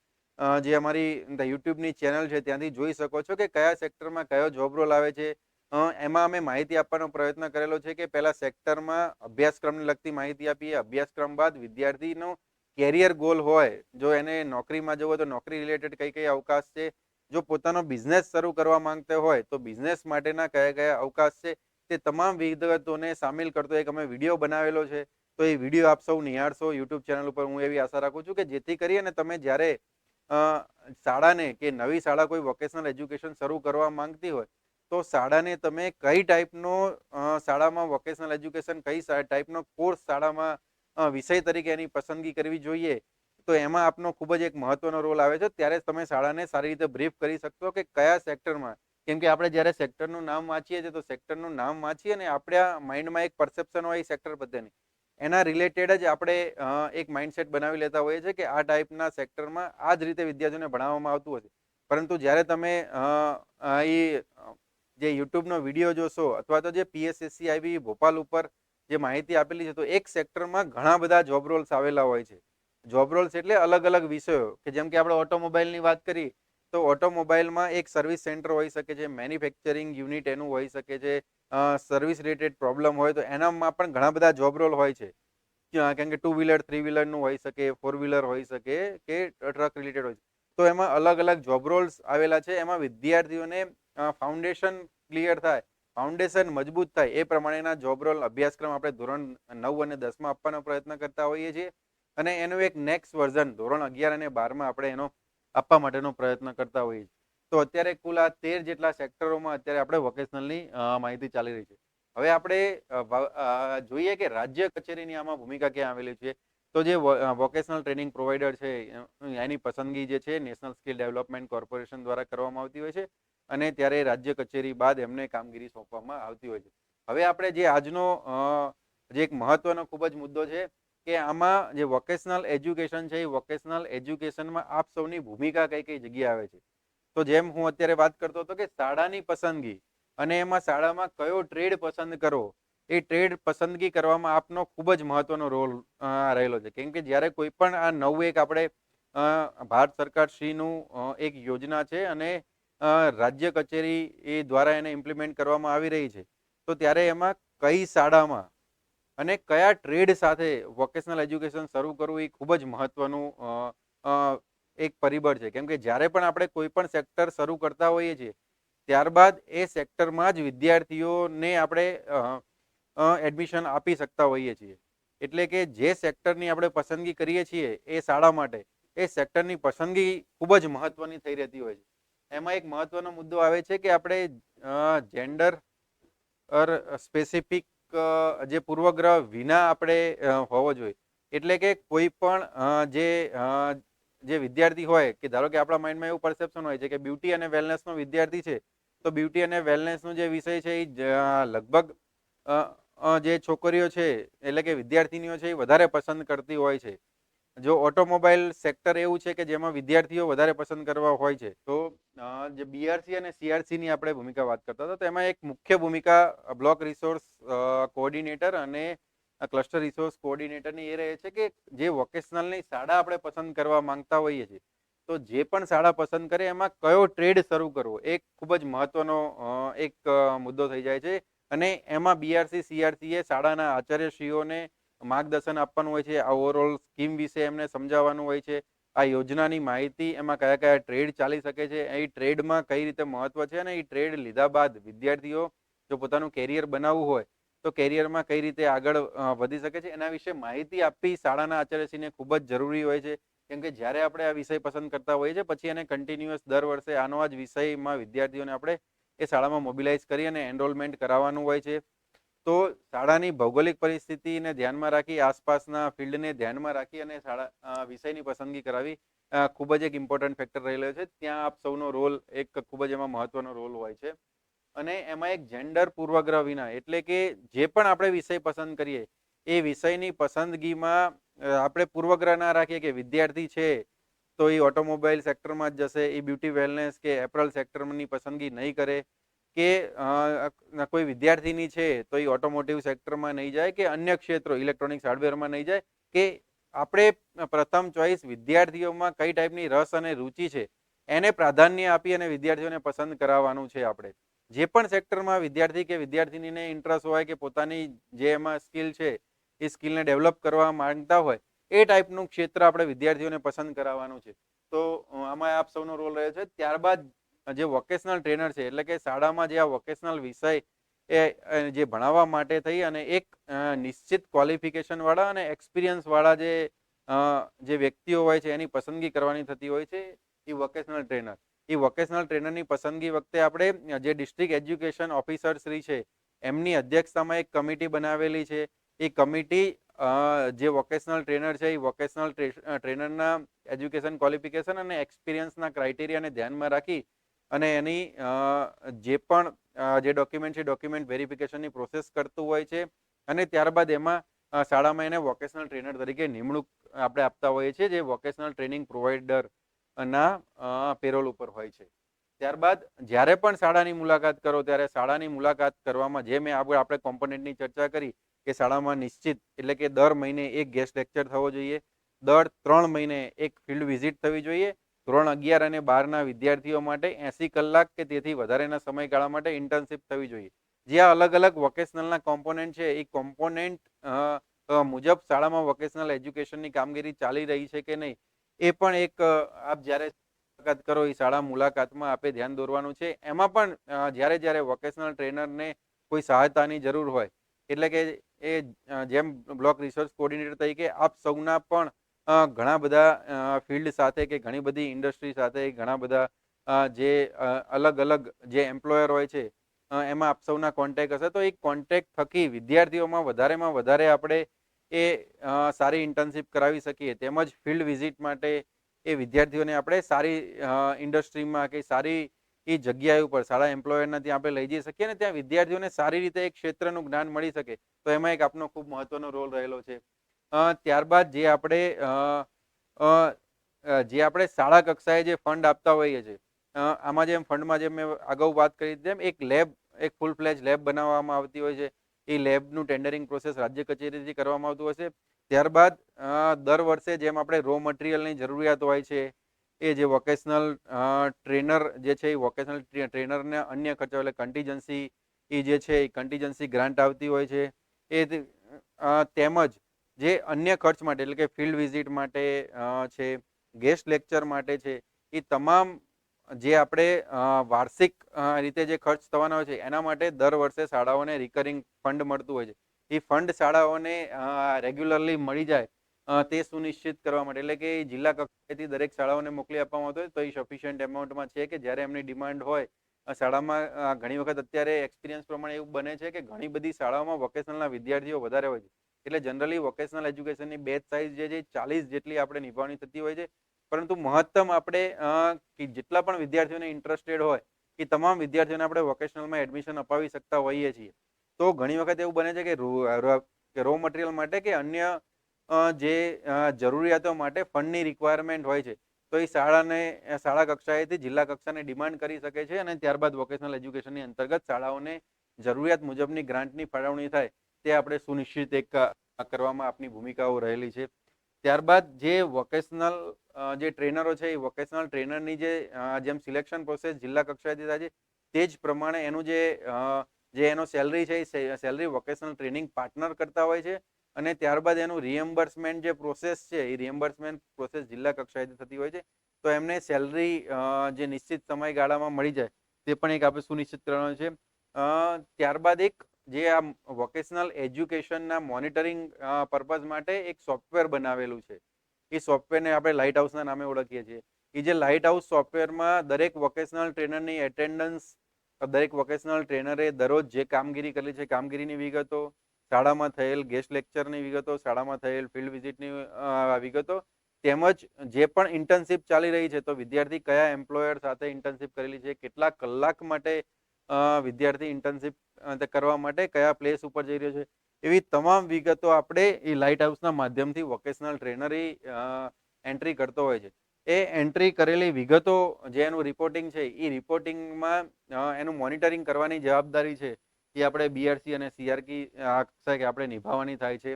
જે અમારી યુટ્યુબની ચેનલ છે ત્યાંથી જોઈ શકો છો કે કયા સેક્ટરમાં કયો જોબ રોલ આવે છે. એમાં અમે માહિતી આપવાનો પ્રયત્ન કરેલો છે કે પહેલા સેક્ટરમાં અભ્યાસક્રમને લગતી માહિતી આપીએ, અભ્યાસક્રમ બાદ વિદ્યાર્થીનો કેરિયર ગોલ હોય, જો એને નોકરીમાં જવું હોય તો નોકરી રિલેટેડ કઈ કઈ અવકાશ છે, જો પોતાનો બિઝનેસ શરૂ કરવા માંગતા હોય તો બિઝનેસ માટેના કયા કયા અવકાશ છે, તે તમામ વિગતોને સામેલ કરતો એક અમે વિડીયો બનાવેલો છે. તો એ વિડીયો આપ સૌ નિહાળશો યુટ્યુબ ચેનલ ઉપર. હું એવી આશા રાખું છું કે જેથી કરી અને તમે જ્યારે શાળાને કે નવી શાળા કોઈ વોકેશનલ એજ્યુકેશન શરૂ કરવા માંગતી હોય તો શાળાને તમે કઈ ટાઈપનો શાળામાં વોકેશનલ એજ્યુકેશન કઈ ટાઈપનો કોર્સ શાળામાં વિષય તરીકે એની પસંદગી કરવી જોઈએ, તો એમાં આપનો ખૂબ જ એક મહત્વનો રોલ આવે છે. ત્યારે તમે શાળાને સારી રીતે બ્રીફ કરી શકશો કે કયા સેક્ટરમાં, કેમ કે આપણે જ્યારે સેક્ટરનું નામ વાંચીએ છીએ તો સેક્ટરનું નામ વાંચીએ અને આપણા માઇન્ડમાં એક પરસેપ્શન હોય સેક્ટર પ્રત્યેની, એના રિલેટેડ જ આપણે એક માઇન્ડસેટ બનાવી લેતા હોઈએ છીએ કે આ ટાઈપના સેક્ટરમાં આ જ રીતે વિદ્યાર્થીઓને ભણાવવામાં આવતું હશે. પરંતુ જ્યારે તમે એ જે યુટ્યુબનો વિડીયો જોશો અથવા તો જે PSSCIB ભોપાલ ઉપર જે માહિતી આપેલી છે, તો એક સેક્ટરમાં ઘણા બધા જોબ રોલ્સ આવેલા હોય છે. જોબ રોલ્સ એટલે અલગ અલગ વિષયો, કે જેમ કે આપણે ઓટોમોબાઈલની વાત કરી તો ઓટોમોબાઈલમાં એક સર્વિસ સેન્ટર હોઈ શકે છે, મેન્યુફેક્ચરિંગ યુનિટ એનું હોઈ શકે છે, સર્વિસ રિલેટેડ પ્રોબ્લેમ હોય તો એનામાં પણ ઘણા બધા જોબ રોલ હોય છે. કેમ કે 2 વ્હીલર 3 વ્હીલરનું હોઈ શકે, 4 વ્હીલર હોઈ શકે કે ટ્રક રિલેટેડ હોય. તો એમાં અલગ અલગ જોબ રોલ્સ આવેલા છે. એમાં વિદ્યાર્થીઓને ફાઉન્ડેશન ક્લિયર થાય, ફાઉન્ડેશન મજબૂત થાય એ પ્રમાણેના જોબ રોલ અભ્યાસક્રમ આપણે ધોરણ 9 અને 10માં આપવાનો પ્રયત્ન કરતા હોઈએ છીએ અને એનું એક નેક્સ્ટ વર્ઝન ધોરણ 11 અને 12માં આપણે એનો આપવા માટેનો પ્રયત્ન કરતા હોઈએ છીએ. તો અત્યારે કુલ આ 13 જેટલા સેક્ટરોમાં અત્યારે આપણે વોકેશનલની માહિતી ચાલી રહી છે. હવે આપણે જોઈએ કે રાજ્ય કચેરીની આમાં ભૂમિકા ક્યાં આવેલી છે. તો જે વોકેશનલ ટ્રેનિંગ પ્રોવાઈડર છે એની પસંદગી જે છે નેશનલ સ્કિલ ડેવલપમેન્ટ કોર્પોરેશન દ્વારા કરવામાં આવતી હોય છે અને ત્યારે રાજ્ય કચેરી બાદ એમને કામગીરી સોંપવામાં આવતી હોય છે. હવે આપણે જે આજનો જે એક મહત્વનો ખૂબ જ મુદ્દો છે કે આમાં જે વોકેશનલ એજ્યુકેશન છે એ વોકેશનલ એજ્યુકેશનમાં આપ સૌની ભૂમિકા કઈ કઈ જગ્યાએ આવે છે. તો જેમ હું અત્યારે વાત કરતો હતો કે શાળાની પસંદગી અને એમાં શાળામાં કયો ટ્રેડ પસંદ કરવો, એ ટ્રેડ પસંદગી કરવામાં આપનો ખૂબ જ મહત્વનો રોલ રહેલો છે. કેમ કે જ્યારે કોઈ પણ આ નવું એક આપણે ભારત સરકાર શ્રીનું એક યોજના છે અને રાજ્ય કચેરી એ દ્વારા એને ઇમ્પ્લિમેન્ટ કરવામાં આવી રહી છે, તો ત્યારે એમાં કઈ શાળામાં અને કયા ટ્રેડ સાથે વોકેશનલ એજ્યુકેશન શરૂ કરવું એ ખૂબ જ મહત્વનું એક પરિબળ છે. કેમ કે જ્યારે પણ આપણે કોઈ પણ સેક્ટર શરૂ કરતા હોઈએ છીએ ત્યારબાદ એ સેક્ટરમાં જ વિદ્યાર્થીઓને આપણે એડમિશન આપી શકતા હોઈએ છીએ. એટલે કે જે સેક્ટરની આપણે પસંદગી કરીએ છીએ એ શાળા માટે, એ સેક્ટરની પસંદગી ખૂબ જ મહત્વની થઈ રહેતી હોય છે. એમાં એક મહત્વનો મુદ્દો આવે છે કે આપણે જેન્ડર સ્પેસિફિક જે પૂર્વગ્રહ વિના આપણે હોવો જોઈએ. એટલે કે કોઈ પણ જે વિદ્યાર્થી હોય કે ધારો કે આપણા માઇન્ડમાં એવું પરસેપ્શન હોય છે કે બ્યુટી અને વેલનેસનો વિદ્યાર્થી છે, તો બ્યુટી અને વેલનેસનો જે વિષય છે એ લગભગ જે છોકરીઓ છે એટલે કે વિદ્યાર્થીનીઓ છે એ વધારે પસંદ કરતી હોય છે. જો ઓટોમોબાઈલ સેક્ટર એવું છે કે જેમાં વિદ્યાર્થીઓ વધારે પસંદ કરવા હોય છે, તો જે બીઆરસી અને સીઆરસીની આપણે ભૂમિકા વાત કરતા હતા તો એમાં એક મુખ્ય ભૂમિકા બ્લોક રિસોર્સ કોઓર્ડિનેટર અને ક્લસ્ટર રિસોર્સ કોઓર્ડિનેટરની એ રહે છે કે જે વોકેશનલની શાળા આપણે પસંદ કરવા માંગતા હોઈએ છીએ, તો જે પણ શાળા પસંદ કરે એમાં કયો ટ્રેડ શરૂ કરવો એક ખૂબ જ મહત્વનો એક મુદ્દો થઈ જાય છે. અને એમાં બીઆરસી સીઆરસી એ શાળાના આચાર્યશ્રીઓને માર્ગદર્શન આપવાનું હોય છે. આ ઓવરઓલ સ્કીમ વિશે એમને સમજાવવાનું હોય છે. આ યોજનાની માહિતી, એમાં કયા કયા ટ્રેડ ચાલી શકે છે, એ ટ્રેડમાં કઈ રીતે મહત્વ છે અને એ ટ્રેડ લીધા બાદ વિદ્યાર્થીઓ જો પોતાનું કેરિયર બનાવવું હોય તો કેરિયરમાં કઈ રીતે આગળ વધી શકે છે એના વિશે માહિતી આપવી શાળાના આચાર્યશ્રીને ખૂબ જ જરૂરી હોય છે. કેમ કે જ્યારે આપણે આ વિષય પસંદ કરતા હોઈએ છીએ પછી એને કન્ટિન્યુઅસ દર વર્ષે આનો જ વિષયમાં વિદ્યાર્થીઓને આપણે એ શાળામાં મોબિલાઇઝ કરી અને એનરોલમેન્ટ કરાવવાનું હોય છે. તો શાળાની ભૌગોલિક પરિસ્થિતિને ધ્યાનમાં રાખી, આસપાસના ફિલ્ડને ધ્યાનમાં રાખી અને શાળા વિષયની પસંદગી કરાવી ખૂબ જ એક ઇમ્પોર્ટન્ટ ફેક્ટર રહેલો છે. ત્યાં આપ સૌનો રોલ એક ખૂબ જ એમાં મહત્વનો રોલ હોય છે. અને એમાં એક જેન્ડર પૂર્વગ્રહ વિના, એટલે કે જે પણ આપણે વિષય પસંદ કરીએ એ વિષયની પસંદગીમાં આપણે પૂર્વગ્રહ ના રાખીએ કે વિદ્યાર્થી છે તો એ ઓટોમોબાઈલ સેક્ટરમાં જ જશે, એ બ્યુટી વેલનેસ કે એપરલ સેક્ટરની પસંદગી નહીં કરે, કે કોઈ વિદ્યાર્થીની છે તો એ ઓટોમોટિવ સેક્ટરમાં નહીં જાય કે અન્ય ક્ષેત્રો ઇલેક્ટ્રોનિક્સ હાર્ડવેરમાં નહીં જાય, કે આપણે પ્રથમ ચોઈસ વિદ્યાર્થીઓમાં કઈ ટાઈપની રસ અને રુચિ છે એને પ્રાધાન્ય આપી અને વિદ્યાર્થીઓને પસંદ કરાવવાનું છે. આપણે જે પણ સેક્ટરમાં વિદ્યાર્થી કે વિદ્યાર્થીનીને ઇન્ટરેસ્ટ હોય કે પોતાની જે એમાં સ્કિલ છે એ સ્કિલને ડેવલપ કરવા માંગતા હોય એ ટાઈપનું ક્ષેત્ર આપણે વિદ્યાર્થીઓને પસંદ કરાવવાનું છે. તો આમાં આપ સૌનો રોલ રહે છે. ત્યારબાદ જે વોકેશનલ ટ્રેનર છે, એટલે કે શાળામાં જે આ વોકેશનલ વિષય એ જે ભણાવવા માટે થઈ અને એક નિશ્ચિત ક્વોલિફિકેશન વાળા અને એક્સપિરિયન્સ વાળા જે વ્યક્તિઓ હોય છે એની પસંદગી કરવાની થતી હોય છે એ વોકેશનલ ટ્રેનર. એ વોકેશનલ ટ્રેનરની પસંદગી વખતે આપણે જે ડિસ્ટ્રિક્ટ એજ્યુકેશન ઓફિસર શ્રી છે એમની અધ્યક્ષતામાં એક કમિટી બનાવેલી છે. એ કમિટી જે વોકેશનલ ટ્રેનર છે એ વોકેશનલ ટ્રેનરના એજ્યુકેશન ક્વોલિફિકેશન અને એક્સપિરિયન્સના ક્રાઇટેરિયાને ધ્યાનમાં રાખી અને એની જે પણ જે ડોક્યુમેન્ટ છે ડોક્યુમેન્ટ વેરિફિકેશનની પ્રોસેસ કરતું હોય છે. અને ત્યારબાદ એમાં શાળામાં એને વોકેશનલ ટ્રેનર તરીકે નિમણૂક આપણે આપતા હોઈએ છીએ, જે વોકેશનલ ટ્રેનિંગ પ્રોવાઈડર ના પેરોલ ઉપર હોય છે. ત્યારબાદ જ્યારે પણ શાળાની મુલાકાત કરો ત્યારે શાળાની મુલાકાત કરવામાં જે મેં આપણે કોમ્પોનેન્ટની ચર્ચા કરી કે શાળામાં નિશ્ચિત એટલે કે દર મહિને એક ગેસ્ટ લેક્ચર થવો જોઈએ, દર 3 મહિને એક ફિલ્ડ વિઝિટ થવી જોઈએ, ધોરણ 11 અને 12ના વિદ્યાર્થીઓ માટે 80 કલાક કે તેથી વધારેના સમયગાળા માટે ઇન્ટર્નશીપ થવી જોઈએ. જે આ અલગ અલગ વોકેશનલના કોમ્પોનેન્ટ છે એ કોમ્પોનેન્ટ મુજબ શાળામાં વોકેશનલ એજ્યુકેશનની કામગીરી ચાલી રહી છે કે નહીં એ પણ એક આપ જ્યારે મુલાકાત કરો એ શાળા મુલાકાતમાં આપે ધ્યાન દોરવાનું છે. એમાં પણ જ્યારે વોકેશનલ ટ્રેનરને કોઈ સહાયતાની જરૂર હોય, એટલે કે એ જેમ બ્લોક રિસર્ચ કોઓર્ડિનેટર તરીકે આપ સૌના પણ ઘણા બધા ફિલ્ડ સાથે કે ઘણી બધી ઇન્ડસ્ટ્રી સાથે ઘણા બધા જે અલગ અલગ જે એમ્પ્લોયર હોય છે એમાં આપ સૌના કોન્ટેક્ટ હશે. તો એ કોન્ટેક્ટ થકી વિદ્યાર્થીઓમાં વધારેમાં વધારે આપણે એ સારી ઇન્ટર્નશીપ કરાવી શકીએ. તેમજ ફિલ્ડ વિઝિટ માટે એ વિદ્યાર્થીઓને આપણે સારી ઇન્ડસ્ટ્રીમાં કે સારી એ જગ્યાએ ઉપર શાળા એમ્પ્લોયરના ત્યાં આપણે લઈ જઈ શકીએ ને ત્યાં વિદ્યાર્થીઓને સારી રીતે એક ક્ષેત્રનું જ્ઞાન મળી શકે. તો એમાં એક આપનો ખૂબ મહત્વનો રોલ રહેલો છે. ત્યારબાદ જે આપણે શાળા કક્ષાએ જે ફંડ આપતા હોઈએ છીએ, આમાં જેમ ફંડમાં જેમ મેં અગાઉ વાત કરી તેમ એક ફૂલ ફ્લેજ લેબ બનાવવામાં આવતી હોય છે. એ લેબનું ટેન્ડરિંગ પ્રોસેસ રાજ્ય કચેરીથી કરવામાં આવતું હશે. ત્યારબાદ દર વર્ષે જેમ આપણે રો મટીરિયલની જરૂરિયાત હોય છે એ જે વોકેશનલ ટ્રેનર જે છે એ વોકેશનલ ટ્રેનરને અન્ય ખર્ચો એટલે કન્ટીજન્સી એ જે છે એ કન્ટીજન્સી ગ્રાન્ટ આવતી હોય છે. એ તેમજ જે અન્ય ખર્ચ માટે એટલે કે ફિલ્ડ વિઝિટ માટે છે, ગેસ્ટ લેક્ચર માટે છે, એ તમામ જે આપણે વાર્ષિક રીતે જે ખર્ચ થવાના હોય છે એના માટે દર વર્ષે શાળાઓને રિકરિંગ ફંડ મળતું હોય છે. એ ફંડ શાળાઓને રેગ્યુલરલી મળી જાય તે સુનિશ્ચિત કરવા માટે, એટલે કે જિલ્લા કક્ષાએથી દરેક શાળાઓને મોકલી આપવામાં આવતો હોય તો એ સફિશિયન્ટ એમાઉન્ટમાં છે કે જ્યારે એમની ડિમાન્ડ હોય શાળામાં. ઘણી વખત અત્યારે એક્સપિરિયન્સ પ્રમાણે એવું બને છે કે ઘણી બધી શાળાઓમાં વોકેશનલના વિદ્યાર્થીઓ વધારે હોય છે. એટલે જનરલી વોકેશનલ એજ્યુકેશનની બેચ સાઇઝ જે છે 40 જેટલી આપણે નિભાવવાની થતી હોય છે. પરંતુ મહત્તમ આપણે જેટલા પણ વિદ્યાર્થીઓને ઇન્ટરેસ્ટેડ હોય એ તમામ વિદ્યાર્થીઓને આપણે વોકેશનલમાં એડમિશન અપાવી શકતા હોઈએ છીએ. તો ઘણી વખત એવું બને છે કે રો મટીરિયલ માટે કે અન્ય જે જરૂરિયાતો માટે ફંડની રિક્વાયરમેન્ટ હોય છે તો એ શાળા કક્ષાએથી જિલ્લા કક્ષાને ડિમાન્ડ કરી શકે છે અને ત્યારબાદ વોકેશનલ એજ્યુકેશનની અંતર્ગત શાળાઓને જરૂરિયાત મુજબની ગ્રાન્ટની ફાળવણી થાય તે આપણે સુનિશ્ચિત કરવામાં આપની ભૂમિકાઓ રહેલી છે. ત્યારબાદ જે વોકેશનલ જે ટ્રેનરો છે એ વોકેશનલ ટ્રેનરની જેમ સિલેક્શન પ્રોસેસ જિલ્લા કક્ષાએથી થાય છે તે જ પ્રમાણે એનું એનો સેલરી છે એ સેલરી વોકેશનલ ટ્રેનિંગ પાર્ટનર કરતા હોય છે. અને ત્યારબાદ એનું રિએમ્બર્સમેન્ટ જે પ્રોસેસ છે એ રિએમ્બર્સમેન્ટ પ્રોસેસ જિલ્લા કક્ષાએથી થતી હોય છે. તો એમને સેલરી જે નિશ્ચિત સમયગાળામાં મળી જાય તે પણ એક આપણે સુનિશ્ચિત કરવાનું છે. ત્યારબાદ જે આ વોકેશનલ એજ્યુકેશનના મોનિટરિંગ પર્પઝ માટે એક સોફ્ટવેર બનાવેલું છે. એ સોફ્ટવેરને આપણે લાઇટ હાઉસના નામે ઓળખીએ છીએ. એ જે લાઇટ હાઉસ સોફ્ટવેરમાં દરેક વોકેશનલ ટ્રેનરની એટેન્ડન્સ, દરેક વોકેશનલ ટ્રેનરે દરરોજ જે કામગીરી કરેલી છે કામગીરીની વિગતો, શાળામાં થયેલ ગેસ્ટ લેક્ચરની વિગતો, શાળામાં થયેલ ફિલ્ડ વિઝિટની વિગતો, તેમજ જે પણ ઇન્ટર્નશીપ ચાલી રહી છે તો વિદ્યાર્થી કયા એમ્પ્લોયર સાથે ઇન્ટર્નશીપ કરેલી છે, કેટલા કલાક માટે વિદ્યાર્થી ઇન્ટર્નશીપ કરવા માટે કયા પ્લેસ ઉપર જઈ રહ્યો છે, એવી તમામ વિગતો આપણે એ લાઇટ હાઉસના માધ્યમથી વોકેશનલ ટ્રેનર એન્ટ્રી કરતો હોય છે. એ એન્ટ્રી કરેલી વિગતો જે એનું રિપોર્ટિંગ છે એ રિપોર્ટિંગમાં એનું મોનિટરિંગ કરવાની જવાબદારી છે એ આપણે બીઆરસી અને સીઆરકી કે આપણે નિભાવવાની થાય છે.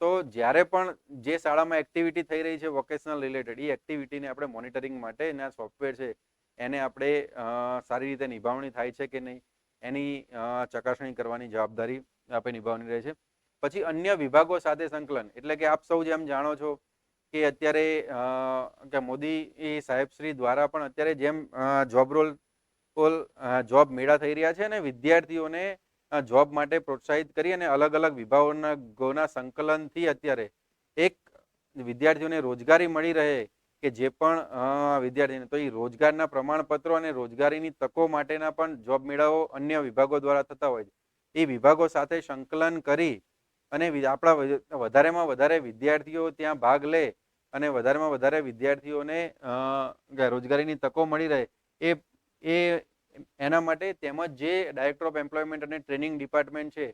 તો જ્યારે પણ જે શાળામાં એક્ટિવિટી થઈ રહી છે વોકેશનલ રિલેટેડ, એ એક્ટિવિટીને આપણે મોનિટરિંગ માટે એના સોફ્ટવેર છે એને આપણે સારી રીતે નિભાવણી થાય છે કે નહીં એની ચકાસણી કરવાની જવાબદારી આપણે નિભાવવાની રહે છે. પછી અન્ય વિભાગો સાથે સંકલન, એટલે કે આપ સૌ જેમ જાણો છો કે અત્યારે કે મોદી સાહેબશ્રી દ્વારા પણ અત્યારે જેમ જોબ મેળા થઈ રહ્યા છે અને વિદ્યાર્થીઓને જોબ માટે પ્રોત્સાહિત કરી અને અલગ અલગ વિભાગોના સંકલનથી અત્યારે એક વિદ્યાર્થીઓને રોજગારી મળી રહે કે જે પણ વિદ્યાર્થીને, તો એ રોજગારના પ્રમાણપત્રો અને રોજગારીની તકો માટેના પણ જોબ મેળાઓ અન્ય વિભાગો દ્વારા થતા હોય છે. એ વિભાગો સાથે સંકલન કરી અને આપણા વધારેમાં વધારે વિદ્યાર્થીઓ ત્યાં ભાગ લે અને વધારેમાં વધારે વિદ્યાર્થીઓને રોજગારીની તકો મળી રહે એ એના માટે, તેમજ જે ડાયરેક્ટર ઓફ એમ્પ્લોયમેન્ટ અને ટ્રેનિંગ ડિપાર્ટમેન્ટ છે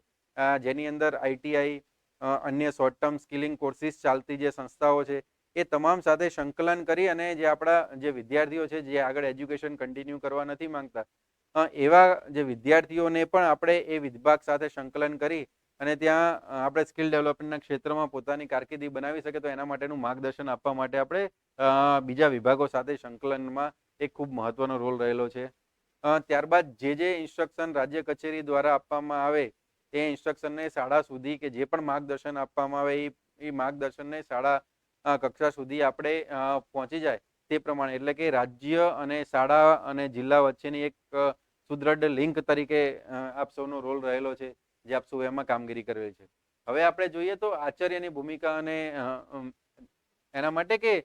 જેની અંદર આઈટીઆઈ, અન્ય શોર્ટ ટર્મ સ્કિલિંગ કોર્સિસ ચાલતી જે સંસ્થાઓ છે એ તમામ સાથે સંકલન કરી અને જે આપણા જે વિદ્યાર્થીઓ છે જે આગળ એજ્યુકેશન કન્ટિન્યુ કરવા નથી માંગતા એવા જે વિદ્યાર્થીઓને પણ આપણે એ વિભાગ સાથે સંકલન કરી અને ત્યાં આપણે સ્કિલ ડેવલપમેન્ટના ક્ષેત્રમાં પોતાની કારકિર્દી બનાવી શકે તો એના માટેનું માર્ગદર્શન આપવા માટે આપણે બીજા વિભાગો સાથે સંકલનમાં એક ખૂબ મહત્વનો રોલ રહેલો છે. ત્યારબાદ જે ઇન્સ્ટ્રક્શન રાજ્ય કચેરી દ્વારા આપવામાં આવે એ ઇન્સ્ટ્રક્શનને શાળા સુધી કે જે પણ માર્ગદર્શન આપવામાં આવે એ માર્ગદર્શનને શાળા કક્ષા સુધી આપણે પહોંચી જાય તે પ્રમાણે, એટલે કે રાજ્ય અને શાળા અને જિલ્લા વચ્ચેની એક સુદ્રઢ લિંક તરીકે આપ સૌનો રોલ રહેલો છે જે આપ સૌ એમાં કામગીરી કરેલી છે. હવે આપણે જોઈએ તો આચાર્યની ભૂમિકા અને એના માટે કે